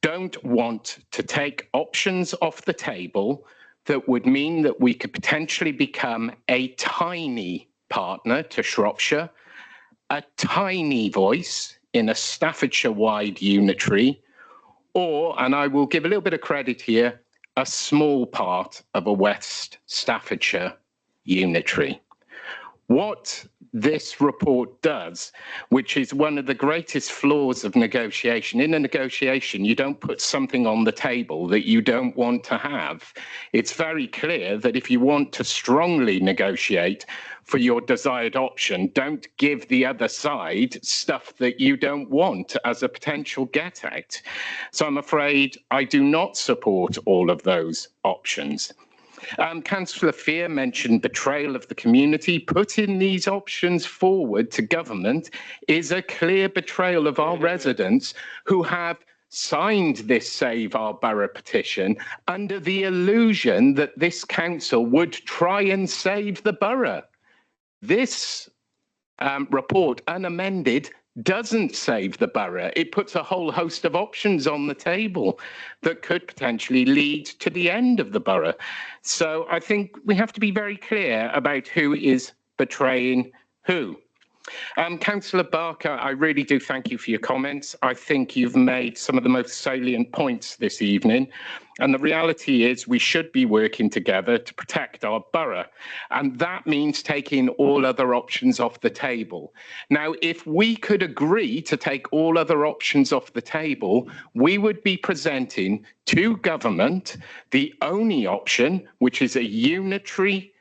don't want to take options off the table that would mean that we could potentially become a tiny partner to Shropshire, a tiny voice in a Staffordshire-wide unitary, or, and I will give a little bit of credit here, a small part of a West Staffordshire unitary. What this report does, which is one of the greatest flaws of negotiation. In a negotiation, you don't put something on the table that you don't want to have. It's very clear that if you want to strongly negotiate for your desired option, don't give the other side stuff that you don't want as a potential get out. So I'm afraid I do not support all of those options. Councillor Fear mentioned betrayal of the community. Putting these options forward to government is a clear betrayal of our residents who have signed this Save Our Borough petition under the illusion that this council would try and save the borough. This report, unamended, doesn't save the borough. It puts a whole host of options on the table that could potentially lead to the end of the borough. So I think we have to be very clear about who is betraying who. Councillor Barker, I really do thank you for your comments. I think you've made some of the most salient points this evening. And the reality is we should be working together to protect our borough. And that means taking all other options off the table. Now, if we could agree to take all other options off the table, we would be presenting to government the only option, which is a unitary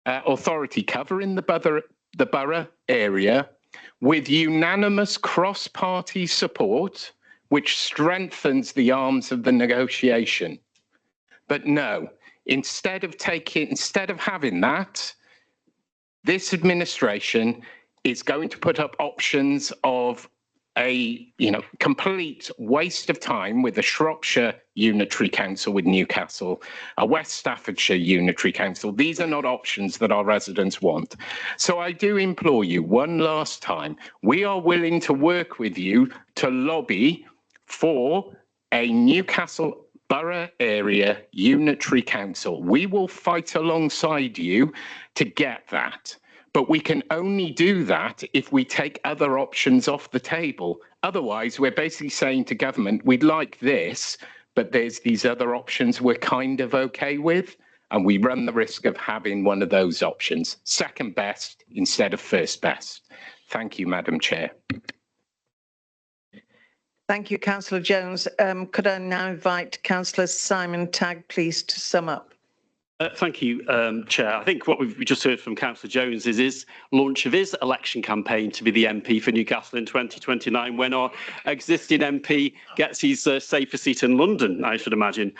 authority covering the borough area with unanimous cross-party support, which strengthens the arms of the negotiation. But no, instead of having that, this administration is going to put up options of a complete waste of time with a Shropshire Unitary Council with Newcastle, a West Staffordshire Unitary Council. These are not options that our residents want. So I do implore you one last time, we are willing to work with you to lobby for a Newcastle Borough Area Unitary Council. We will fight alongside you to get that. But we can only do that if we take other options off the table. Otherwise, we're basically saying to government, we'd like this, but there's these other options we're kind of okay with, and we run the risk of having one of those options, second best instead of first best. Thank you, Madam Chair. Thank you, Councillor Jones. Could I now invite Councillor Simon Tagg, please, to sum up? Thank you, Chair. I think what we've just heard from Councillor Jones is his launch of his election campaign to be the MP for Newcastle in 2029 when our existing MP gets his safer seat in London, I should imagine.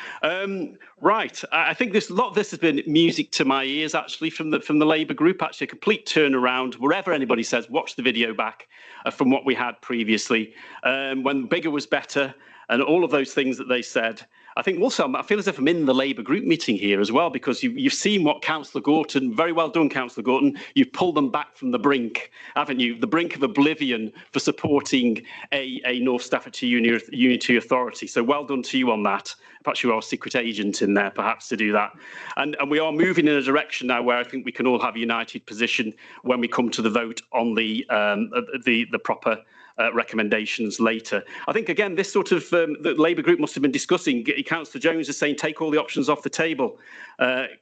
Right, I think a lot of this has been music to my ears, actually, from the Labour group, actually a complete turnaround. Wherever anybody says, watch the video back from what we had previously, when bigger was better and all of those things that they said. I think also I feel as if I'm in the Labour group meeting here as well, because you've seen what Councillor Gorton, very well done, Councillor Gorton, you've pulled them back from the brink, haven't you? The brink of oblivion for supporting a North Staffordshire Unity Authority. So well done to you on that. Perhaps you are a secret agent in there, perhaps, to do that. And we are moving in a direction now where I think we can all have a united position when we come to the vote on the proper recommendations later. I think, again, this sort of the Labour group must have been discussing. Councillor Jones is saying take all the options off the table.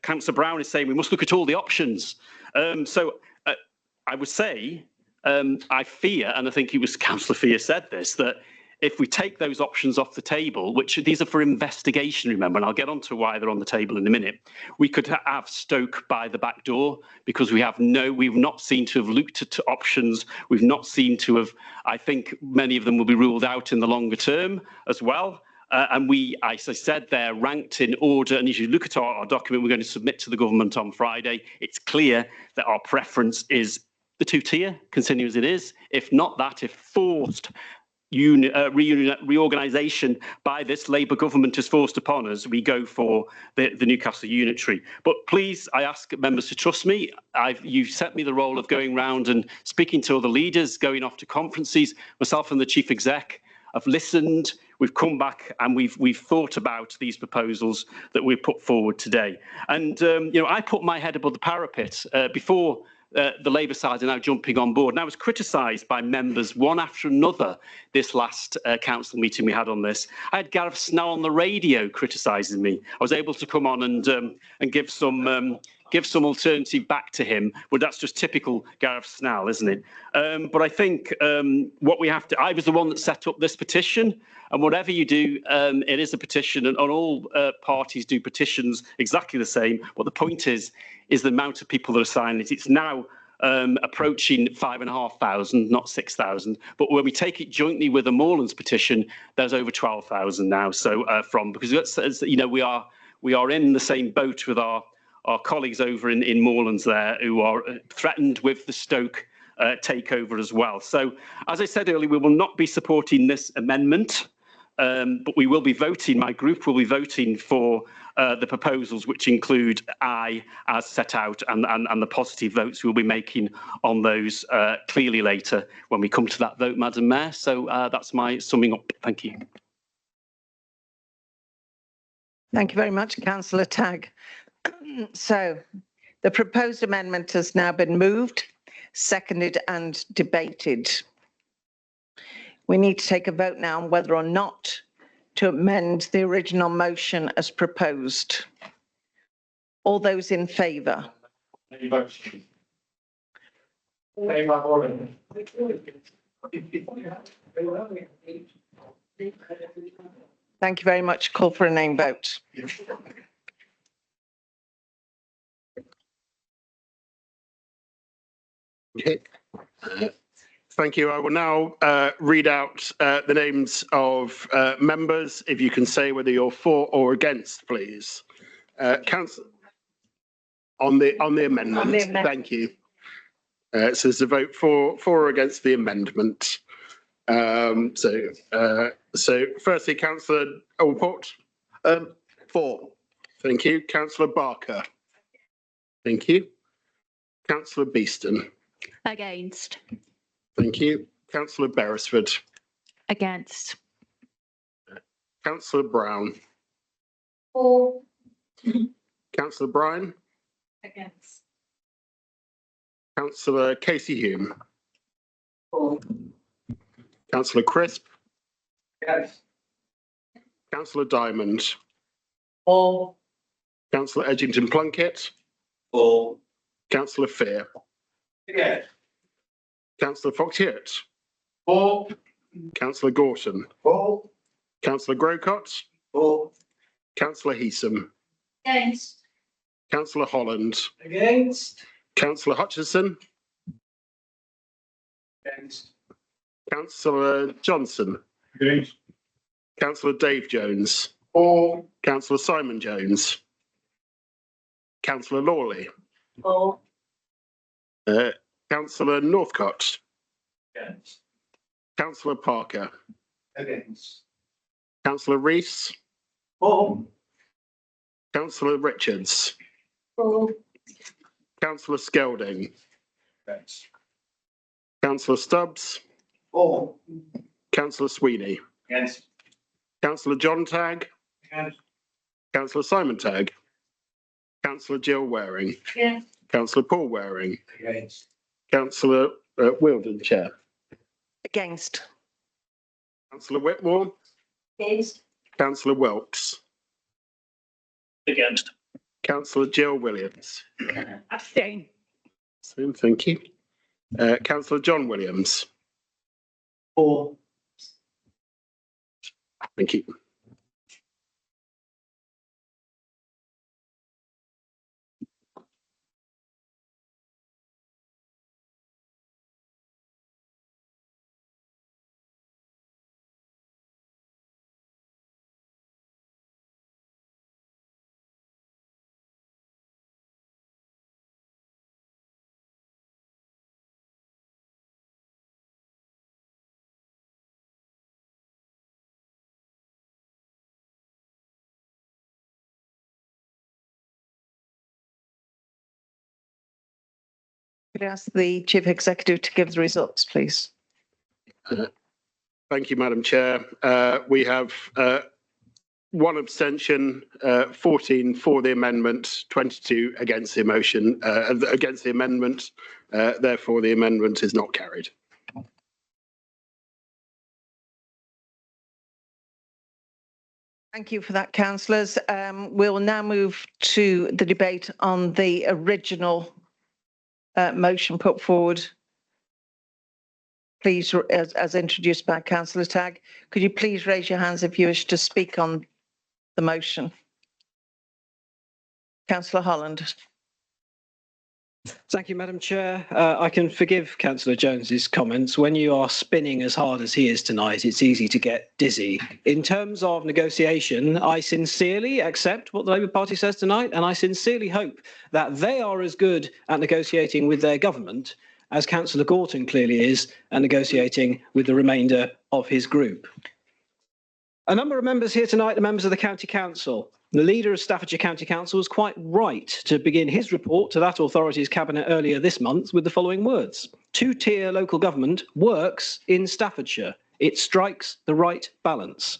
Councillor Brown is saying we must look at all the options. So I would say I fear, and I think it was Councillor Fear said this, that if we take those options off the table, which these are for investigation, remember, and I'll get on to why they're on the table in a minute, we could have Stoke by the back door, because we've not seen to have looked at options. We've not seen to have, I think many of them will be ruled out in the longer term as well. And we, as I said, they're ranked in order. And as you look at our document we're going to submit to the government on Friday, it's clear that our preference is the two-tier, continuing as it is. If not that, if forced reorganisation by this Labour government is forced upon us, we go for the Newcastle Unitary. But please, I ask members to trust me. You've set me the role of going round and speaking to other leaders, going off to conferences. Myself and the Chief Exec have listened, we've come back and we've thought about these proposals that we've put forward today. And I put my head above the parapet before the Labour side are now jumping on board. And I was criticised by members one after another this last council meeting we had on this. I had Gareth Snell on the radio criticising me. I was able to come on and give some alternative back to him, but that's just typical Gareth Snell, isn't it? But I think what we have to, I was the one that set up this petition, and whatever you do, it is a petition, and all parties do petitions exactly the same. But the point is the amount of people that are signing it. It's now approaching 5,500, not 6,000. But when we take it jointly with the Moorlands petition, there's over 12,000 now. So because you know we are in the same boat with our colleagues over in Moorlands there, who are threatened with the Stoke takeover as well. So, as I said earlier, we will not be supporting this amendment, but we will be voting, my group will be voting for the proposals, which include I as set out, and the positive votes we'll be making on those clearly later when we come to that vote, Madam Mayor. So that's my summing up. Thank you. Thank you very much, Councillor Tagg. So the proposed amendment has now been moved, seconded and debated. We need to take a vote now on whether or not to amend the original motion as proposed. All those in favour? Thank you very much. Call for a name vote. Okay. Thank you. I will now read out the names of members. If you can say whether you're for or against, please. Council on the amendment. Thank you. So there's a vote for or against the amendment. So firstly, Councillor Allport. For. Thank you. Councillor Barker. Thank you. Councillor Beeston. Against. Thank you. Councillor Beresford. Against. Councillor Brown. For. Councillor Bryan. Against. Councillor Casey Hume. For. Councillor Crisp. Against. Councillor Diamond. For. Councillor Edgington Plunkett. For. Councillor Fear. Against. Councillor Fox-Hewitt. For. Councillor Gorton. For. Councillor Grocott. For. Councillor Heesom. Against. Councillor Holland. Against. Councillor Hutchison. Against. Councillor Johnson. Against. Councillor Dave Jones. For. Councillor Simon Jones. Councillor Lawley. For. Councillor Northcott. Against. Councillor Parker. Against. Councillor Rees. For. Councillor Richards. For. Councillor Skelding. Against. Councillor Stubbs. For. Councillor Sweeney. Against. Councillor John Tagg. Against. Councillor Simon Tagg. Councillor Jill Waring. Against. Councillor Paul Waring. Against. Councillor Wilden, Chair. Against. Councillor Whitmore. Against. Councillor Welks. Against. Councillor Jill Williams. Abstain. Thank you. Councillor John Williams. For. Thank you. Could I ask the Chief Executive to give the results, please? Thank you, Madam Chair. We have 1 abstention, 14 for the amendment, 22 against the motion, against the amendment. Therefore, the amendment is not carried. Thank you for that, councillors. We'll now move to the debate on the original motion put forward. Please, as introduced by Councillor Tagg, could you please raise your hands if you wish to speak on the motion? Councillor Holland. Thank you, Madam Chair. I can forgive Councillor Jones's comments. When you are spinning as hard as he is tonight, it's easy to get dizzy. In terms of negotiation, I sincerely accept what the Labour Party says tonight, and I sincerely hope that they are as good at negotiating with their government as Councillor Gorton clearly is at negotiating with the remainder of his group. A number of members here tonight are members of the County Council. The leader of Staffordshire County Council was quite right to begin his report to that authority's cabinet earlier this month with the following words: two-tier local government works in Staffordshire. It strikes the right balance.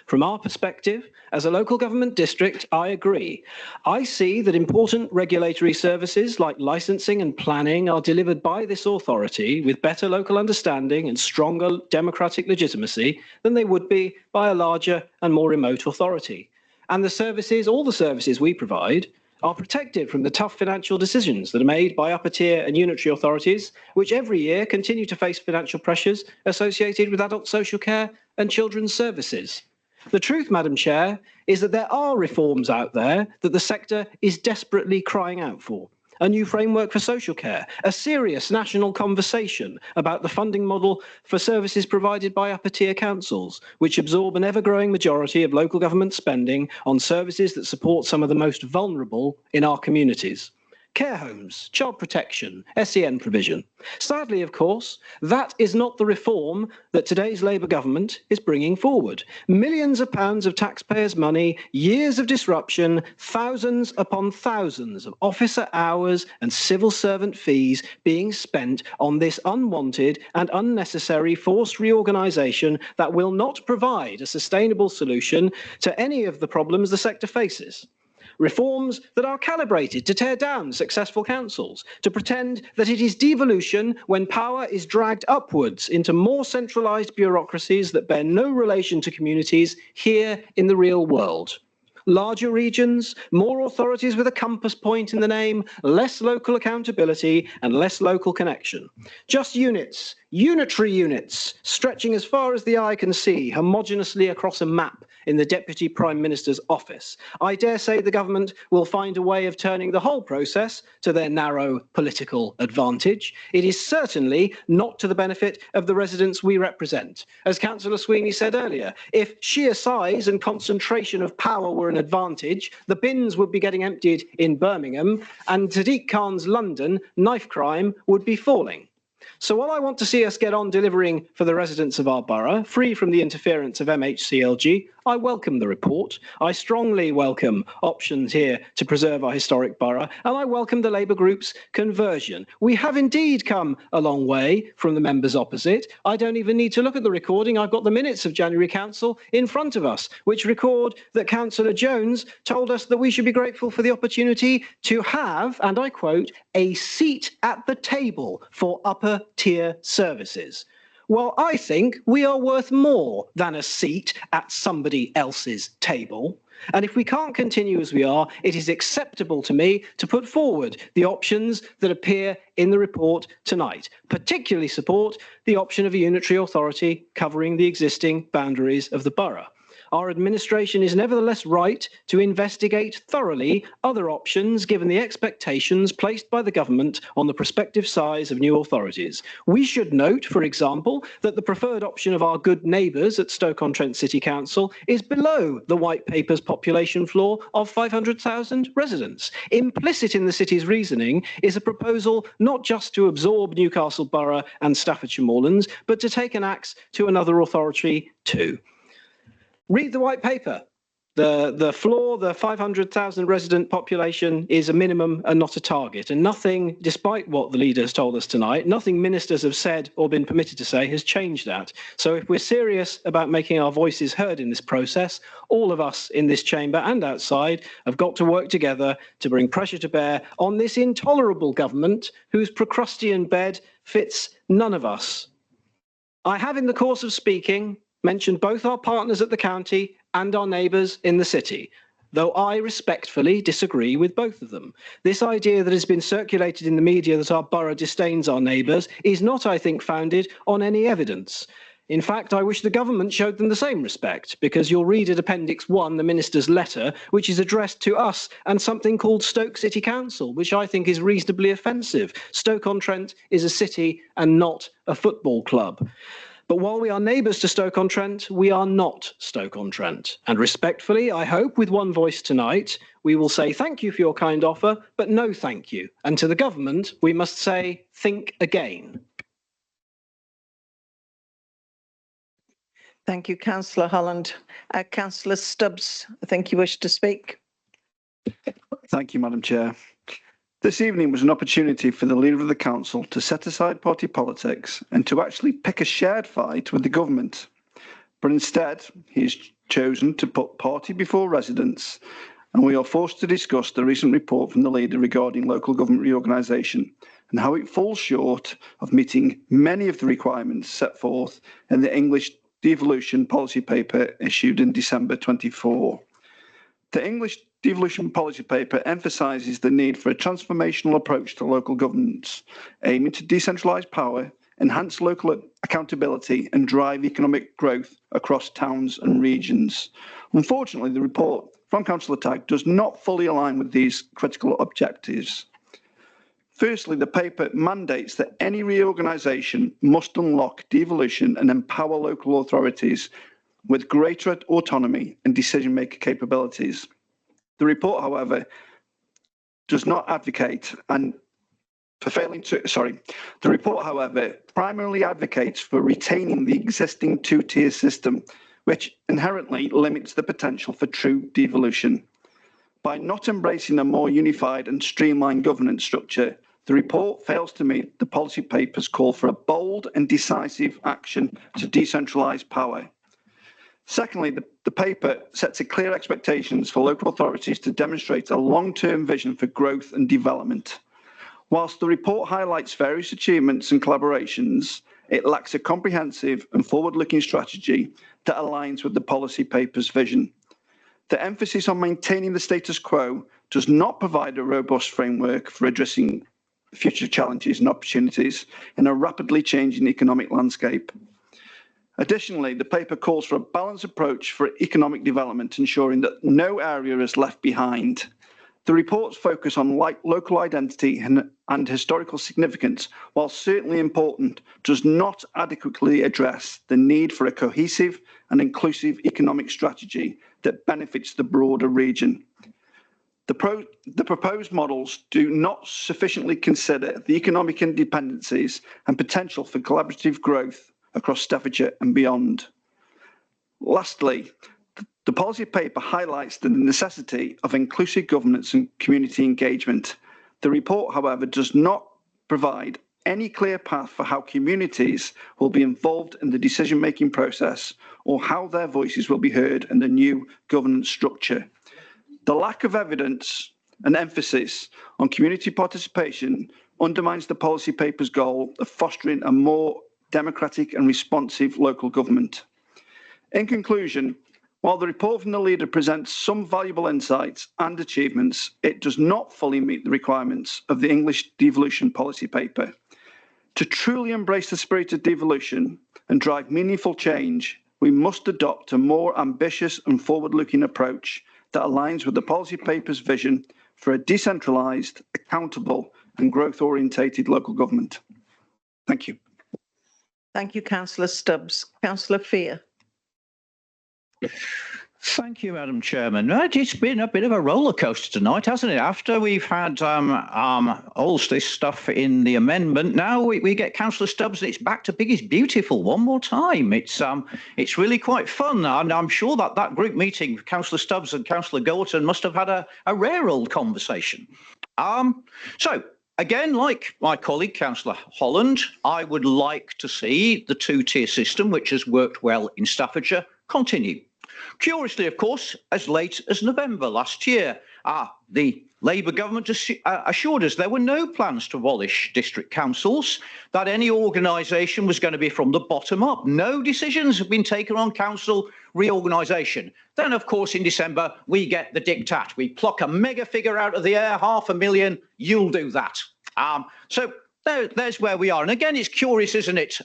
From our perspective, as a local government district, I agree. I see that important regulatory services like licensing and planning are delivered by this authority with better local understanding and stronger democratic legitimacy than they would be by a larger and more remote authority. And the services, all the services we provide, are protected from the tough financial decisions that are made by upper tier and unitary authorities, which every year continue to face financial pressures associated with adult social care and children's services. The truth, Madam Chair, is that there are reforms out there that the sector is desperately crying out for. A new framework for social care, a serious national conversation about the funding model for services provided by upper tier councils, which absorb an ever-growing majority of local government spending on services that support some of the most vulnerable in our communities. Care homes, child protection, SEN provision. Sadly, of course, that is not the reform that today's Labour government is bringing forward. Millions of pounds of taxpayers' money, years of disruption, thousands upon thousands of officer hours and civil servant fees being spent on this unwanted and unnecessary forced reorganisation that will not provide a sustainable solution to any of the problems the sector faces. Reforms that are calibrated to tear down successful councils, to pretend that it is devolution when power is dragged upwards into more centralised bureaucracies that bear no relation to communities here in the real world. Larger regions, more authorities with a compass point in the name, less local accountability and less local connection. Just units, unitary units, stretching as far as the eye can see, homogeneously across a map in the Deputy Prime Minister's office. I dare say the government will find a way of turning the whole process to their narrow political advantage. It is certainly not to the benefit of the residents we represent. As Councillor Sweeney said earlier, if sheer size and concentration of power were an advantage, the bins would be getting emptied in Birmingham, and Sadiq Khan's London, knife crime would be falling. So while I want to see us get on delivering for the residents of our borough, free from the interference of MHCLG, I welcome the report. I strongly welcome options here to preserve our historic borough, and I welcome the Labour group's conversion. We have indeed come a long way from the members opposite. I don't even need to look at the recording. I've got the minutes of January Council in front of us, which record that Councillor Jones told us that we should be grateful for the opportunity to have, and I quote, a seat at the table for upper tier services. Well, I think we are worth more than a seat at somebody else's table. And if we can't continue as we are, it is acceptable to me to put forward the options that appear in the report tonight. Particularly support the option of a unitary authority covering the existing boundaries of the borough. Our administration is nevertheless right to investigate thoroughly other options given the expectations placed by the government on the prospective size of new authorities. We should note, for example, that the preferred option of our good neighbours at Stoke-on-Trent City Council is below the White Paper's population floor of 500,000 residents. Implicit in the city's reasoning is a proposal not just to absorb Newcastle Borough and Staffordshire Moorlands, but to take an axe to another authority too. Read the White Paper. The floor, the 500,000 resident population, is a minimum and not a target. And nothing, despite what the leaders told us tonight, nothing ministers have said or been permitted to say has changed that. So if we're serious about making our voices heard in this process, all of us in this chamber and outside have got to work together to bring pressure to bear on this intolerable government whose Procrustean bed fits none of us. I have, in the course of speaking, mentioned both our partners at the county and our neighbours in the city, though I respectfully disagree with both of them. This idea that has been circulated in the media that our borough disdains our neighbours is not, I think, founded on any evidence. In fact, I wish the government showed them the same respect, because you'll read at Appendix 1 the Minister's letter, which is addressed to us and something called Stoke City Council, which I think is reasonably offensive. Stoke-on-Trent is a city and not a football club. But while we are neighbours to Stoke-on-Trent, we are not Stoke-on-Trent. And respectfully, I hope with one voice tonight, we will say thank you for your kind offer, but no thank you. And to the government, we must say, think again. Thank you, Councillor Holland. Councillor Stubbs, I think you wish to speak. Thank you, Madam Chair. This evening was an opportunity for the Leader of the Council to set aside party politics and to actually pick a shared fight with the government. But instead, he has chosen to put party before residents, and we are forced to discuss the recent report from the Leader regarding local government reorganisation and how it falls short of meeting many of the requirements set forth in the English devolution policy paper issued in December 24. The English devolution policy paper emphasises the need for a transformational approach to local governance, aiming to decentralise power, enhance local accountability and drive economic growth across towns and regions. Unfortunately, the report from Councillor Tagg does not fully align with these critical objectives. Firstly, the paper mandates that any reorganisation must unlock devolution and empower local authorities with greater autonomy and decision-making capabilities. The report, however, does not advocate the report, however, primarily advocates for retaining the existing two-tier system, which inherently limits the potential for true devolution. By not embracing a more unified and streamlined governance structure, the report fails to meet the policy paper's call for a bold and decisive action to decentralise power. Secondly, the paper sets a clear expectations for local authorities to demonstrate a long-term vision for growth and development. Whilst the report highlights various achievements and collaborations, it lacks a comprehensive and forward-looking strategy that aligns with the policy paper's vision. The emphasis on maintaining the status quo does not provide a robust framework for addressing future challenges and opportunities in a rapidly changing economic landscape. Additionally, the paper calls for a balanced approach for economic development, ensuring that no area is left behind. The report's focus on local identity and historical significance, while certainly important, does not adequately address the need for a cohesive and inclusive economic strategy that benefits the broader region. The proposed models do not sufficiently consider the economic independencies and potential for collaborative growth across Staffordshire and beyond. Lastly, the policy paper highlights the necessity of inclusive governance and community engagement. The report, however, does not provide any clear path for how communities will be involved in the decision-making process or how their voices will be heard in the new governance structure. The lack of evidence and emphasis on community participation undermines the policy paper's goal of fostering a more democratic and responsive local government. In conclusion, while the report from the Leader presents some valuable insights and achievements, it does not fully meet the requirements of the English devolution policy paper. To truly embrace the spirit of devolution and drive meaningful change, we must adopt a more ambitious and forward-looking approach that aligns with the policy paper's vision for a decentralised, accountable and growth-orientated local government. Thank you. Thank you, Councillor Stubbs. Councillor Fear. Thank you, Madam Chairman. It's been a bit of a roller coaster tonight, hasn't it? After we've had all this stuff in the amendment, now we get Councillor Stubbs and it's back to Biggest Beautiful one more time. It's really quite fun, and I'm sure that group meeting, Councillor Stubbs and Councillor Gorton, must have had a rare old conversation. So again, like my colleague Councillor Holland, I would like to see the two-tier system, which has worked well in Staffordshire, continue. Curiously, of course, as late as November last year, the Labour government assured us there were no plans to abolish district councils, that any organisation was going to be from the bottom up. No decisions have been taken on council reorganisation. Then, of course, in December, we get the diktat. We pluck a mega figure out of the air, 500,000, you'll do that. So there's where we are. And again, it's curious, isn't it?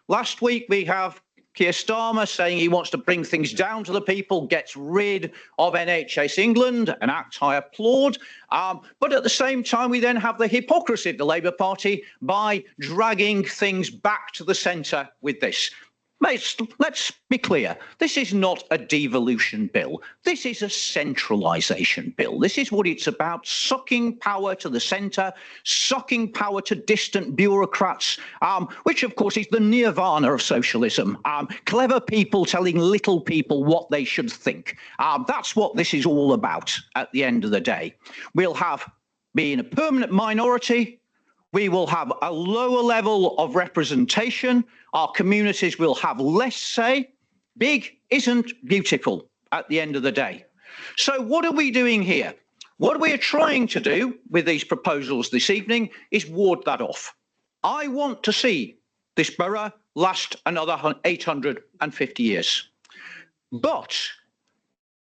Last week, we have Keir Starmer saying he wants to bring things down to the people, gets rid of NHS England, an act I applaud. But at the same time, we then have the hypocrisy of the Labour Party by dragging things back to the centre with this. Let's be clear. This is not a devolution bill. This is a centralisation bill. This is what it's about, sucking power to the centre, sucking power to distant bureaucrats, which, of course, is the nirvana of socialism. Clever people telling little people what they should think. That's what this is all about at the end of the day. We'll be in a permanent minority. We will have a lower level of representation. Our communities will have less say. Big isn't beautiful at the end of the day. So what are we doing here? What we are trying to do with these proposals this evening is ward that off. I want to see this borough last another 850 years. But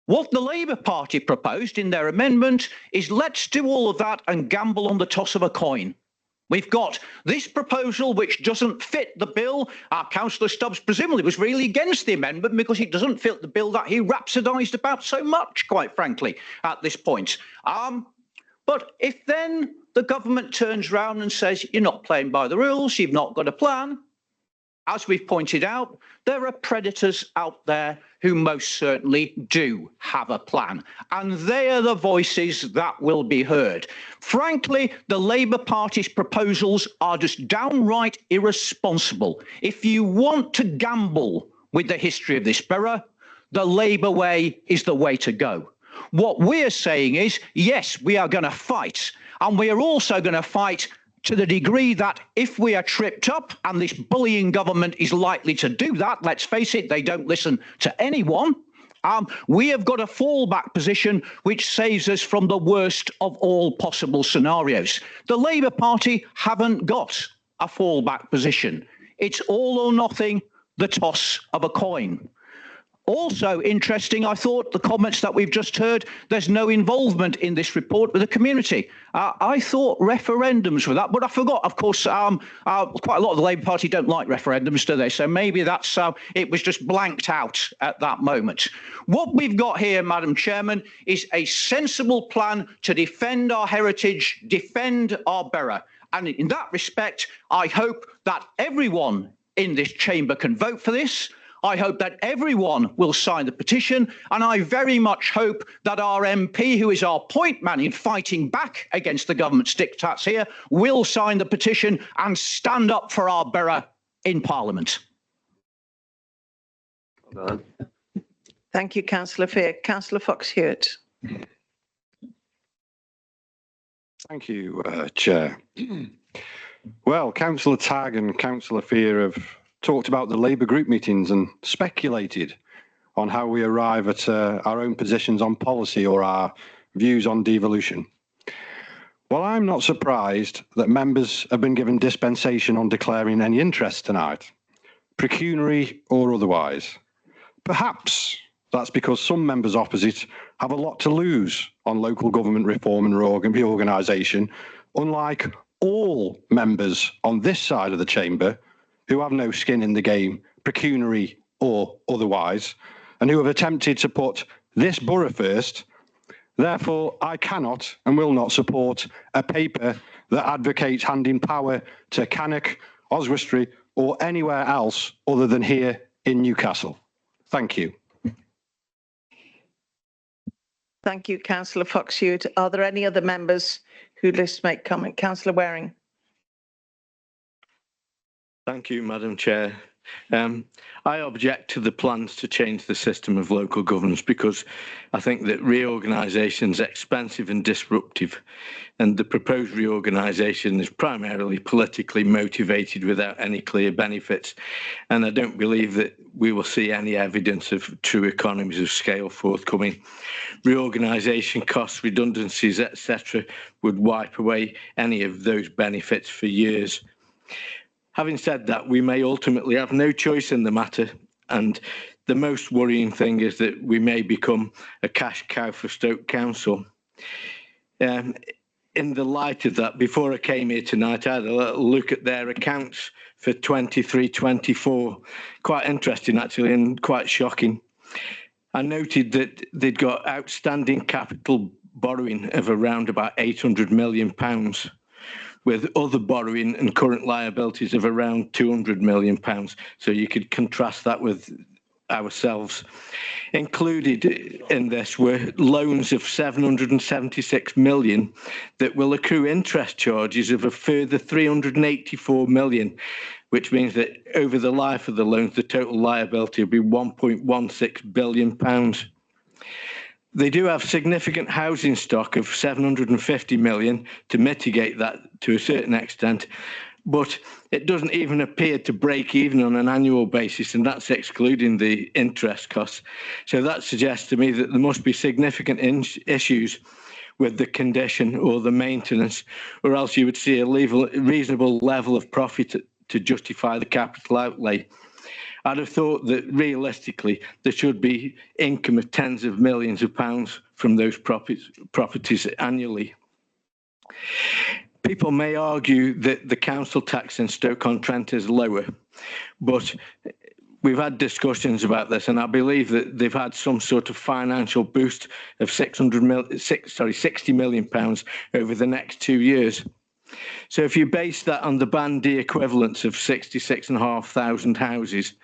what the Labour Party proposed in their amendment is let's do all of that and gamble on the toss of a coin. We've got this proposal which doesn't fit the bill. Councillor Stubbs presumably was really against the amendment because it doesn't fit the bill that he rhapsodised about so much, quite frankly, at this point. But if then the government turns round and says, you're not playing by the rules, you've not got a plan, as we've pointed out, there are predators out there who most certainly do have a plan, and they are the voices that will be heard. Frankly, the Labour Party's proposals are just downright irresponsible. If you want to gamble with the history of this borough, the Labour way is the way to go. What we're saying is, yes, we are going to fight, and we are also going to fight to the degree that if we are tripped up, and this bullying government is likely to do that, let's face it, they don't listen to anyone, we have got a fallback position which saves us from the worst of all possible scenarios. The Labour Party haven't got a fallback position. It's all or nothing, the toss of a coin. Also interesting, I thought, the comments that we've just heard, there's no involvement in this report with the community. I thought referendums were that, but I forgot, of course, quite a lot of the Labour Party don't like referendums, do they? So maybe that's it was just blanked out at that moment. What we've got here, Madam Chairman, is a sensible plan to defend our heritage, defend our borough. And in that respect, I hope that everyone in this chamber can vote for this. I hope that everyone will sign the petition, and I very much hope that our MP, who is our point man in fighting back against the government's diktats here, will sign the petition and stand up for our borough in Parliament. Well done. Thank you, Councillor Fear. Councillor Fox-Hewitt. Thank you, Chair. Well, Councillor Tagg and Councillor Fear have talked about the Labour group meetings and speculated on how we arrive at our own positions on policy or our views on devolution. Well, I'm not surprised that members have been given dispensation on declaring any interest tonight, pecuniary or otherwise. Perhaps that's because some members opposite have a lot to lose on local government reform and reorganisation, unlike all members on this side of the chamber who have no skin in the game, pecuniary or otherwise, and who have attempted to put this borough first. Therefore, I cannot and will not support a paper that advocates handing power to Cannock, Oswestry, or anywhere else other than here in Newcastle. Thank you. Thank you, Councillor Fox-Hewitt. Are there any other members who'd wish to make comment? Councillor Waring. Thank you, Madam Chair. I object to the plans to change the system of local governance because I think that reorganisation is expensive and disruptive, and the proposed reorganisation is primarily politically motivated without any clear benefits, and I don't believe that we will see any evidence of true economies of scale forthcoming. Reorganisation costs, redundancies, etc. would wipe away any of those benefits for years. Having said that, we may ultimately have no choice in the matter, and the most worrying thing is that we may become a cash cow for Stoke Council. In the light of that, before I came here tonight, I had a little look at their accounts for 23-24. Quite interesting, actually, and quite shocking. I noted that they'd got outstanding capital borrowing of around about £800 million, with other borrowing and current liabilities of around £200 million. So you could contrast that with ourselves. Included in this were loans of 776 million that will accrue interest charges of a further 384 million, which means that over the life of the loans, the total liability will be £1.16 billion. They do have significant housing stock of 750 million to mitigate that to a certain extent, but it doesn't even appear to break even on an annual basis, and that's excluding the interest costs. So that suggests to me that there must be significant issues with the condition or the maintenance, or else you would see a reasonable level of profit to justify the capital outlay. I'd have thought that realistically there should be income of tens of millions of pounds from those properties annually. People may argue that the council tax in Stoke-on-Trent is lower, but we've had discussions about this, and I believe that they've had some sort of financial boost of £60 million over the next 2 years. So if you base that on the Band D equivalents of 66,500 houses,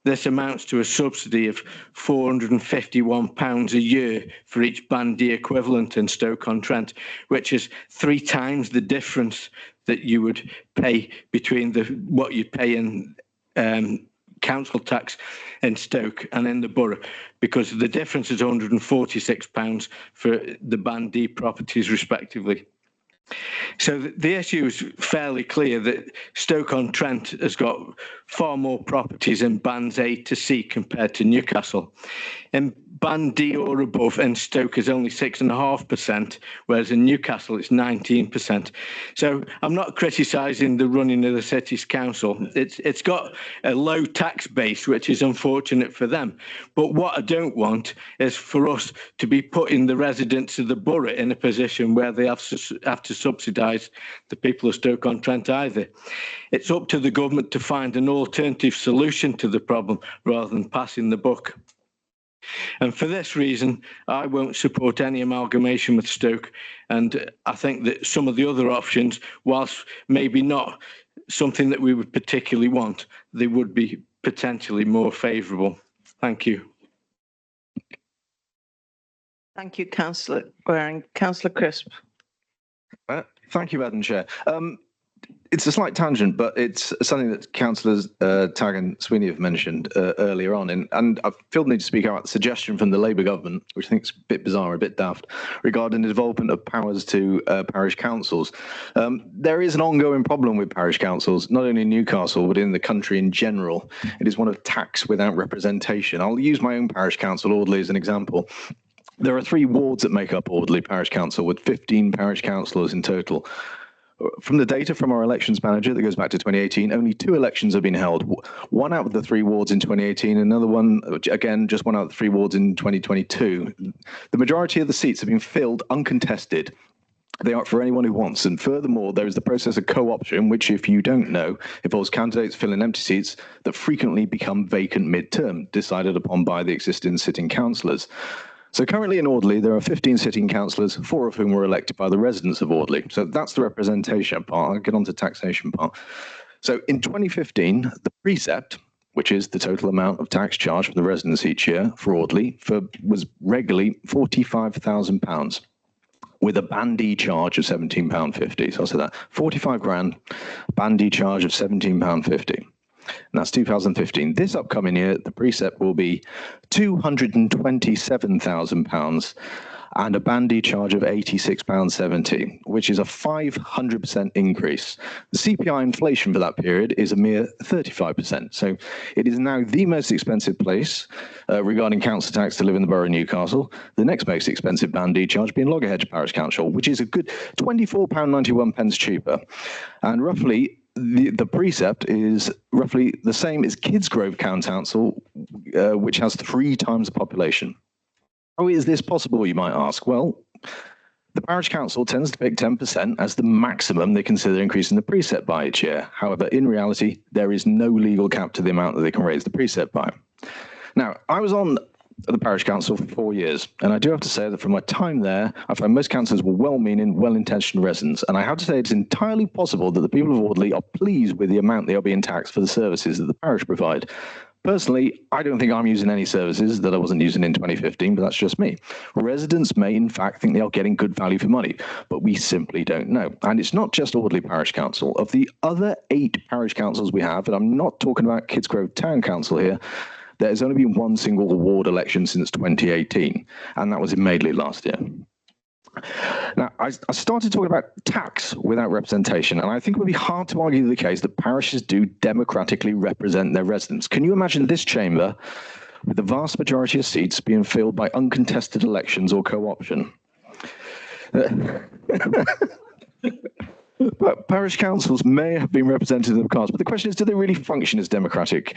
this amounts to a subsidy of £451 a year for each Band D equivalent in Stoke-on-Trent, which is 3 times the difference that you would pay between what you pay in council tax in Stoke and in the borough, because the difference is £146 for the Band D properties respectively. So the issue is fairly clear that Stoke-on-Trent has got far more properties in bands A to C compared to Newcastle. In Band D or above, in Stoke is only 6.5%, whereas in Newcastle it's 19%. So I'm not criticising the running of the city's council. It's got a low tax base, which is unfortunate for them. But what I don't want is for us to be putting the residents of the borough in a position where they have to subsidise the people of Stoke-on-Trent either. It's up to the government to find an alternative solution to the problem rather than passing the buck. And for this reason, I won't support any amalgamation with Stoke. And I think that some of the other options, whilst maybe not something that we would particularly want, they would be potentially more favourable. Thank you. Thank you, Councillor Waring. Councillor Crisp. Thank you, Madam Chair. It's a slight tangent, but it's something that Councillors Tagg and Sweeney have mentioned earlier on, and I feel the need to speak out the suggestion from the Labour government, which I think is a bit bizarre, a bit daft, regarding the development of powers to parish councils. There is an ongoing problem with parish councils, not only in Newcastle, but in the country in general. It is one of tax without representation. I'll use my own parish council, Audley, as an example. There are 3 wards that make up Audley Parish Council, with 15 parish councillors in total. From the data from our elections manager that goes back to 2018, only 2 elections have been held. 1 out of the 3 wards in 2018, another one, again, just 1 out of the 3 wards in 2022. The majority of the seats have been filled uncontested. They are for anyone who wants. And furthermore, there is the process of co-option, which, if you don't know, involves candidates filling empty seats that frequently become vacant mid-term, decided upon by the existing sitting councillors. So currently in Audley, there are 15 sitting councillors, 4 of whom were elected by the residents of Audley. So that's the representation part. I'll get on to taxation part. So in 2015, the precept, which is the total amount of tax charged from the residents each year for Audley, was regularly £45,000 with a bandy charge of £17.50. So I'll say that 45 grand, bandy charge of £17.50. And that's 2015. This upcoming year, the precept will be £227,000 and a bandy charge of £86.70, which is a 500% increase. The CPI inflation for that period is a mere 35%. So it is now the most expensive place regarding council tax to live in the Borough of Newcastle. The next most expensive bandy charge being Loggerhead Parish Council, which is a good £24.91 cheaper. And roughly the precept is roughly the same as Kidsgrove Council, which has 3 times the population. How is this possible, you might ask? Well, the parish council tends to pick 10% as the maximum they consider increasing the precept by each year. However, in reality, there is no legal cap to the amount that they can raise the precept by. Now, I was on the parish council for 4 years, and I do have to say that from my time there, I found most councillors were well-meaning, well-intentioned residents, and I have to say it's entirely possible that the people of Audley are pleased with the amount they are being taxed for the services that the parish provide. Personally, I don't think I'm using any services that I wasn't using in 2015, but that's just me. Residents may, in fact, think they are getting good value for money, but we simply don't know. And it's not just Audley Parish Council. Of the other 8 parish councils we have, and I'm not talking about Kidsgrove Town Council here, there's only been one single ward election since 2018, and that was in Madeley last year. Now, I started talking about tax without representation, and I think it would be hard to argue the case that parishes do democratically represent their residents. Can you imagine this chamber with the vast majority of seats being filled by uncontested elections or co-option? But parish councils may have been representative of cards, but the question is, do they really function as a democratic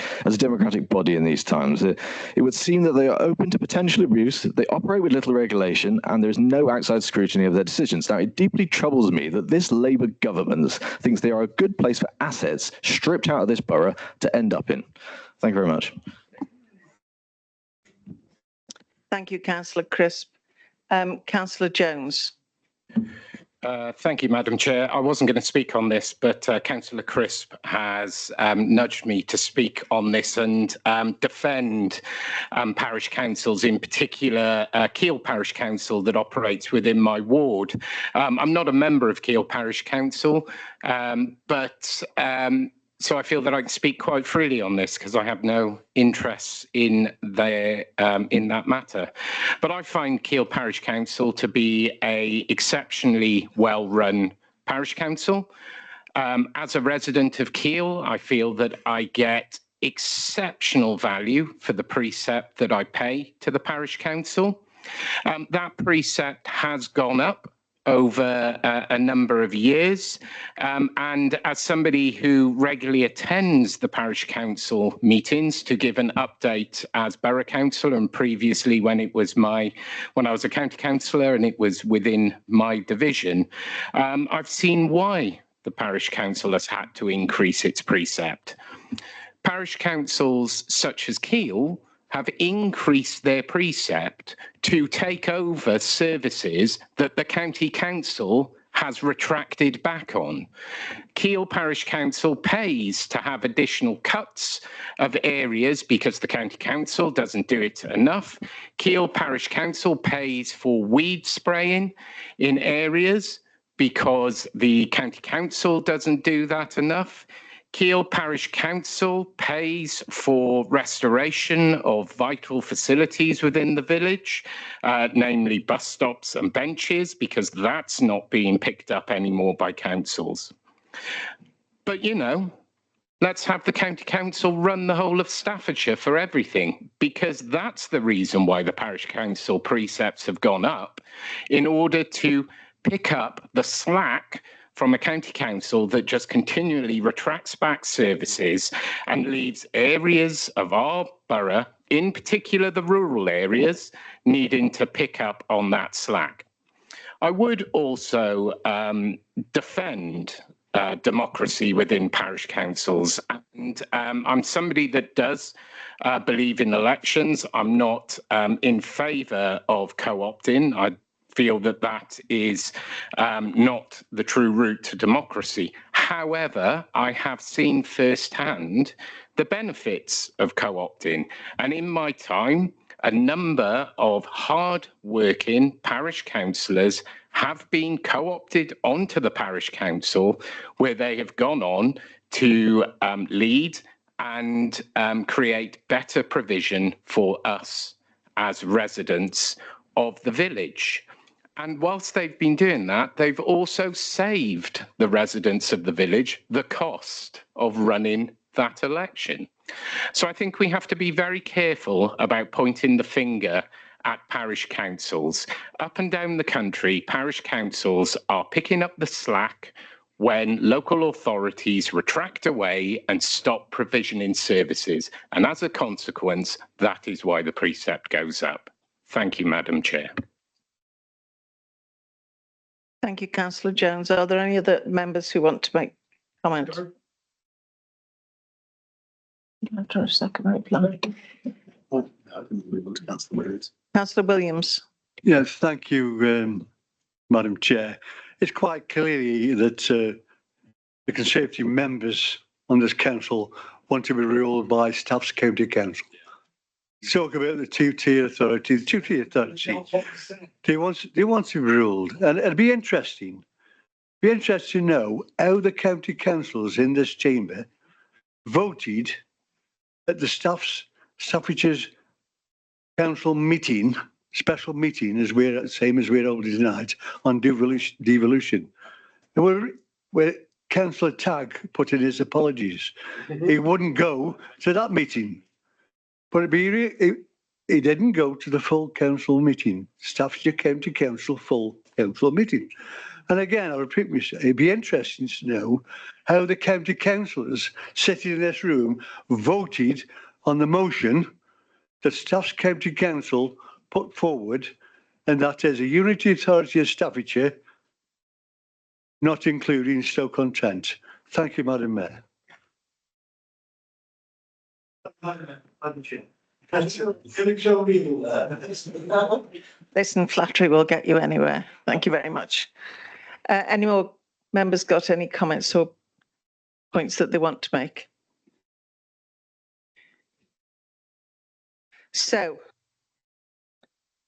body in these times? It would seem that they are open to potential abuse, they operate with little regulation, and there's no outside scrutiny of their decisions. Now, it deeply troubles me that this Labour government thinks they are a good place for assets stripped out of this borough to end up in. Thank you very much. Thank you, Councillor Crisp. Councillor Jones. Thank you, Madam Chair. I wasn't going to speak on this, but Councillor Crisp has nudged me to speak on this and defend parish councils, in particular Keele Parish Council that operates within my ward. I'm not a member of Keele Parish Council, but so I feel that I can speak quite freely on this because I have no interest in that matter. But I find Keele Parish Council to be a exceptionally well-run parish council. As a resident of Keele, I feel that I get exceptional value for the precept that I pay to the parish council. That precept has gone up over a number of years. And as somebody who regularly attends the parish council meetings to give an update as borough councillor, and previously when I was a county councillor and it was within my division, I've seen why the parish council has had to increase its precept. Parish councils such as Keele have increased their precept to take over services that the county council has retracted back on. Keele Parish Council pays to have additional cuts of areas because the county council doesn't do it enough. Keele Parish Council pays for weed spraying in areas because the county council doesn't do that enough. Keele Parish Council pays for restoration of vital facilities within the village, namely bus stops and benches, because that's not being picked up anymore by councils. But, you know, let's have the county council run the whole of Staffordshire for everything, because that's the reason why the parish council precepts have gone up, in order to pick up the slack from a county council that just continually retracts back services and leaves areas of our borough, in particular the rural areas, needing to pick up on that slack. I would also defend democracy within parish councils, and I'm somebody that does believe in elections. I'm not in favour of co-opting. I feel that that is not the true route to democracy. However, I have seen firsthand the benefits of co-opting, and in my time, a number of hard-working parish councillors have been co-opted onto the parish council, where they have gone on to lead and create better provision for us as residents of the village. And whilst they've been doing that, they've also saved the residents of the village the cost of running that election. So I think we have to be very careful about pointing the finger at parish councils. Up and down the country, parish councils are picking up the slack when local authorities retract away and stop provisioning services. And as a consequence, that is why the precept goes up. Thank you, Madam Chair. Thank you, Councillor Jones. Are there any other members who want to make comment? Councillor Williams. Yes, thank you, Madam Chair. It's quite clear that the Conservative members on this council want to be ruled by Staffs County Council. Talk about the two-tier authority. The two-tier authority. They want to be ruled, and it'd be interesting. Be interested to know how the county councils in this chamber voted at the Staffordshire Council meeting, special meeting, as we're same as we're holding tonight on devolution. Where Councillor Tagg put in his apologies, he wouldn't go to that meeting. But he didn't go to the full council meeting, Staffordshire County Council full council meeting. And again, I repeat myself, it'd be interesting to know how the county councillors sitting in this room voted on the motion that Staffs County Council put forward, and that is a unity authority of Staffordshire, not including Stoke-on-Trent. Thank you, Madam Mayor. Listen, flattery will get you anywhere. Thank you very much. Any more members got any comments or points that they want to make? So,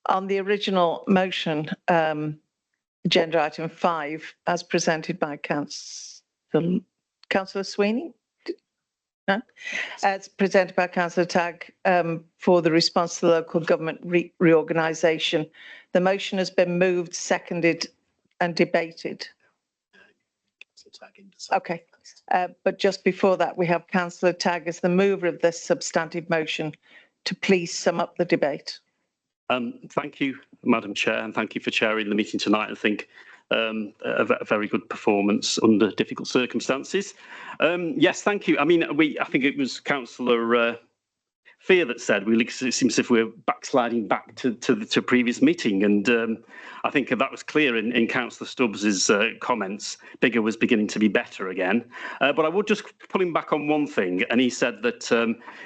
on the original motion, agenda item 5, as presented by Councillor Sweeney, no? As presented by Councillor Tagg for the response to the local government reorganisation. The motion has been moved, seconded and debated. Okay, but just before that, we have Councillor Tagg as the mover of this substantive motion to please sum up the debate. Thank you, Madam Chair, and thank you for chairing the meeting tonight. I think a very good performance under difficult circumstances. Yes, thank you. I mean, I think it was Councillor Fear that said it seems as if we're backsliding back to the previous meeting, and I think that was clear in Councillor Stubbs's comments. Bigger was beginning to be better again. But I would just pull him back on one thing, and he said that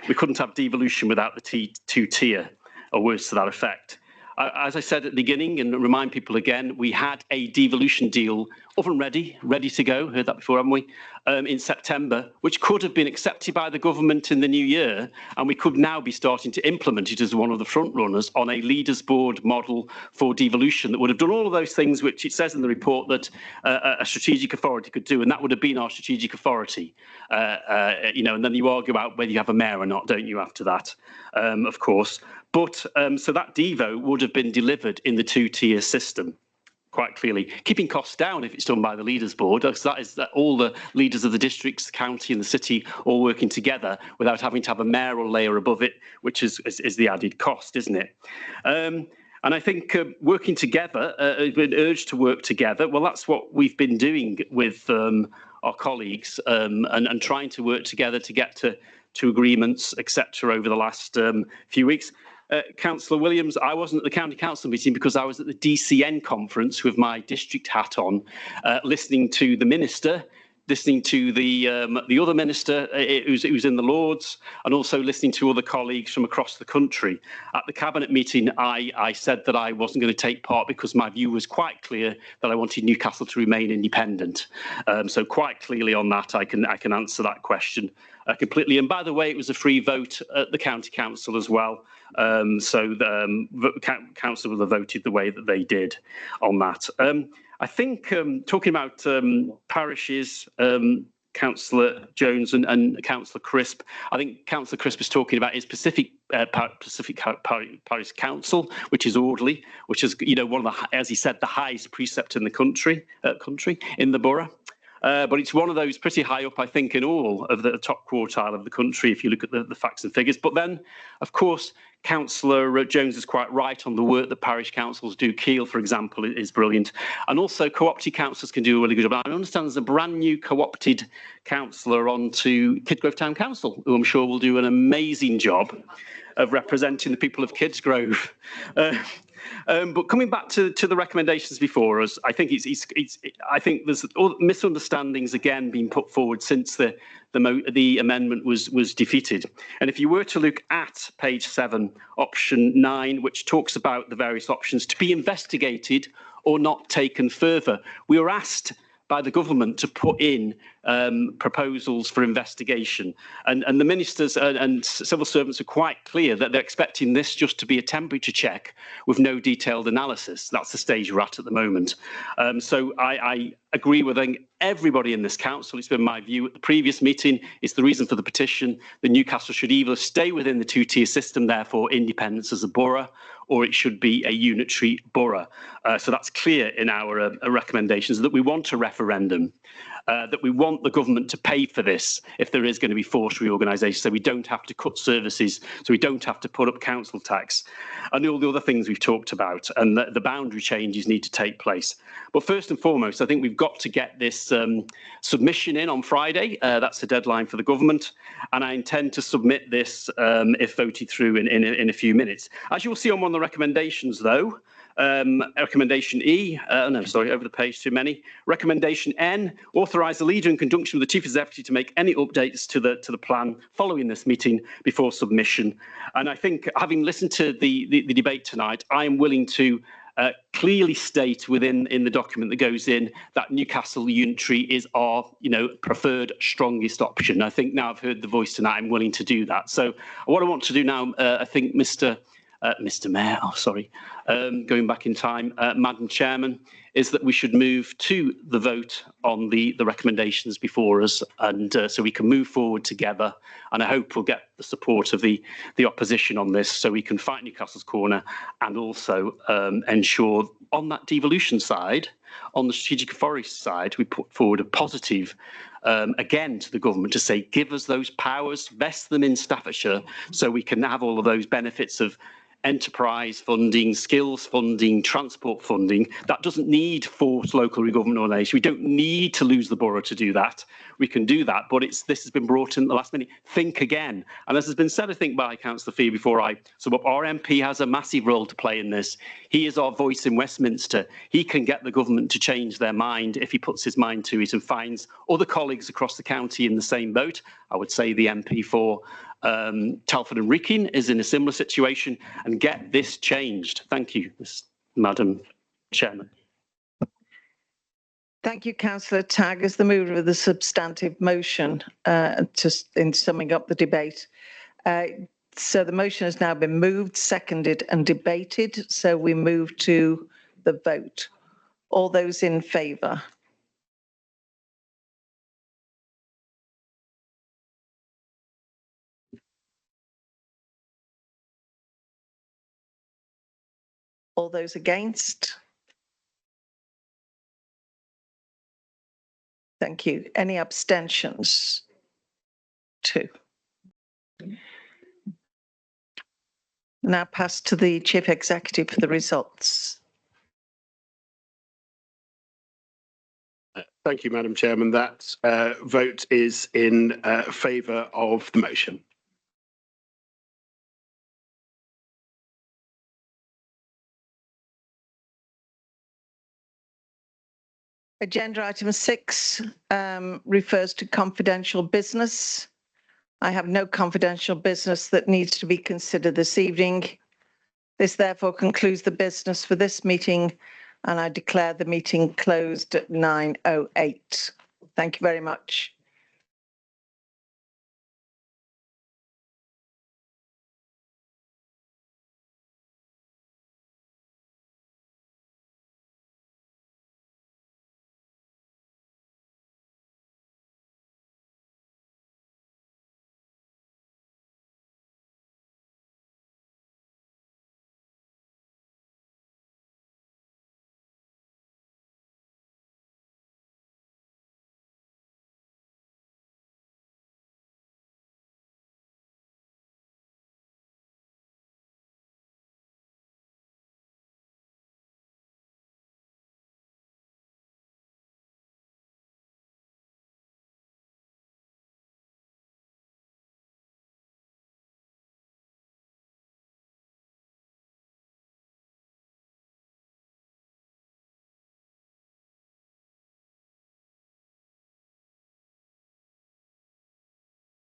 we couldn't have devolution without the two-tier, or words to that effect. As I said at the beginning, and remind people again, we had a devolution deal up and ready to go, heard that before, haven't we, in September, which could have been accepted by the government in the new year, and we could now be starting to implement it as one of the front runners on a leaders board model for devolution that would have done all of those things which it says in the report that a strategic authority could do, and that would have been our strategic authority. You know, and then you argue about whether you have a mayor or not, don't you, after that, of course. But so that Devo would have been delivered in the two-tier system, quite clearly, keeping costs down if it's done by the leaders board, because that is that all the leaders of the districts, the county and the city all working together without having to have a mayoral layer above it, which is the added cost, isn't it? And I think working together, been urged to work together. Well, that's what we've been doing with our colleagues and trying to work together to get to agreements, etc. over the last few weeks. Councillor Williams, I wasn't at the County Council meeting because I was at the DCN conference with my district hat on, listening to the Minister listening to the other minister who's in the Lords, and also listening to other colleagues from across the country. At the cabinet meeting, I said that I wasn't going to take part because my view was quite clear that I wanted Newcastle to remain independent. So quite clearly on that, I can answer that question completely. And by the way, it was a free vote at the county council as well. So the council will have voted the way that they did on that. I think talking about parishes, Councillor Jones and Councillor Crisp, I think Councillor Crisp is talking about his Pacific Parish Council, which is orderly, which is, you know, one of the, as he said, the highest precept in the country in the borough. But it's one of those pretty high up, I think, in all of the top quartile of the country, if you look at the facts and figures. But then, of course, Councillor Jones is quite right on the work that parish councils do. Keele, for example, is brilliant. And also co-opted councillors can do a really good job. I understand there's a brand new co-opted councillor on to Kidgrove Town Council, who I'm sure will do an amazing job of representing the people of Kidsgrove. But coming back to the recommendations before us, I think I think there's misunderstandings again being put forward since the amendment was defeated. And if you were to look at page 7, option 9, which talks about the various options to be investigated or not taken further, we were asked by the government to put in proposals for investigation. And the ministers and civil servants are quite clear that they're expecting this just to be a temperature check with no detailed analysis. That's the stage we're at the moment. So I agree with everybody in this council. It's been my view at the previous meeting. It's the reason for the petition that Newcastle should either stay within the two-tier system, therefore independence as a borough, or it should be a unitary borough. So that's clear in our recommendations, that we want a referendum, that we want the government to pay for this if there is going to be forced reorganisation, so we don't have to cut services, so we don't have to put up council tax, and all the other things we've talked about, and the boundary changes need to take place. But first and foremost, I think we've got to get this submission in on Friday. That's the deadline for the government, and I intend to submit this, if voted through, in a few minutes. As you'll see on one of the recommendations, though, recommendation E, no, sorry, over the page, too many. Recommendation N, authorise the leader in conjunction with the chief executive to make any updates to the plan following this meeting before submission. And I think, having listened to the debate tonight, I am willing to clearly state in the document that goes in that Newcastle Unitary is our, preferred, strongest option. I think now I've heard the voice tonight, I'm willing to do that. So what I want to do now, I think, Mr. Mayor, going back in time, Madam Chairman, is that we should move to the vote on the recommendations before us, and so we can move forward together. And I hope we'll get the support of the opposition on this, so we can fight Newcastle's corner and also ensure on that devolution side, on the strategic forest side, we put forward a positive again to the government to say, give us those powers, vest them in Staffordshire, so we can have all of those benefits of enterprise funding, skills funding, transport funding. That doesn't need forced local government ordination. We don't need to lose the borough to do that. We can do that, but this has been brought in at the last minute. Think again. And as has been said, I think, by Councillor Fee before I sum up, our MP has a massive role to play in this. He is our voice in Westminster. He can get the government to change their mind if he puts his mind to it and finds other colleagues across the county in the same boat. I would say the MP for Telford and Wrekin is in a similar situation, and get this changed. Thank you, Madam Chairman. Thank you, Councillor Tagg, as the mover of the substantive motion, just in summing up the debate. So the motion has now been moved, seconded and debated. So we move to the vote. All those in favour? All those against? Thank you. Any abstentions? 2. Now pass to the Chief Executive for the results. Thank you, Madam Chairman. That vote is in favour of the motion. Agenda item 6 refers to confidential business. I have no confidential business that needs to be considered this evening. This therefore concludes the business for this meeting, and I declare the meeting closed at 9:08. Thank you very much.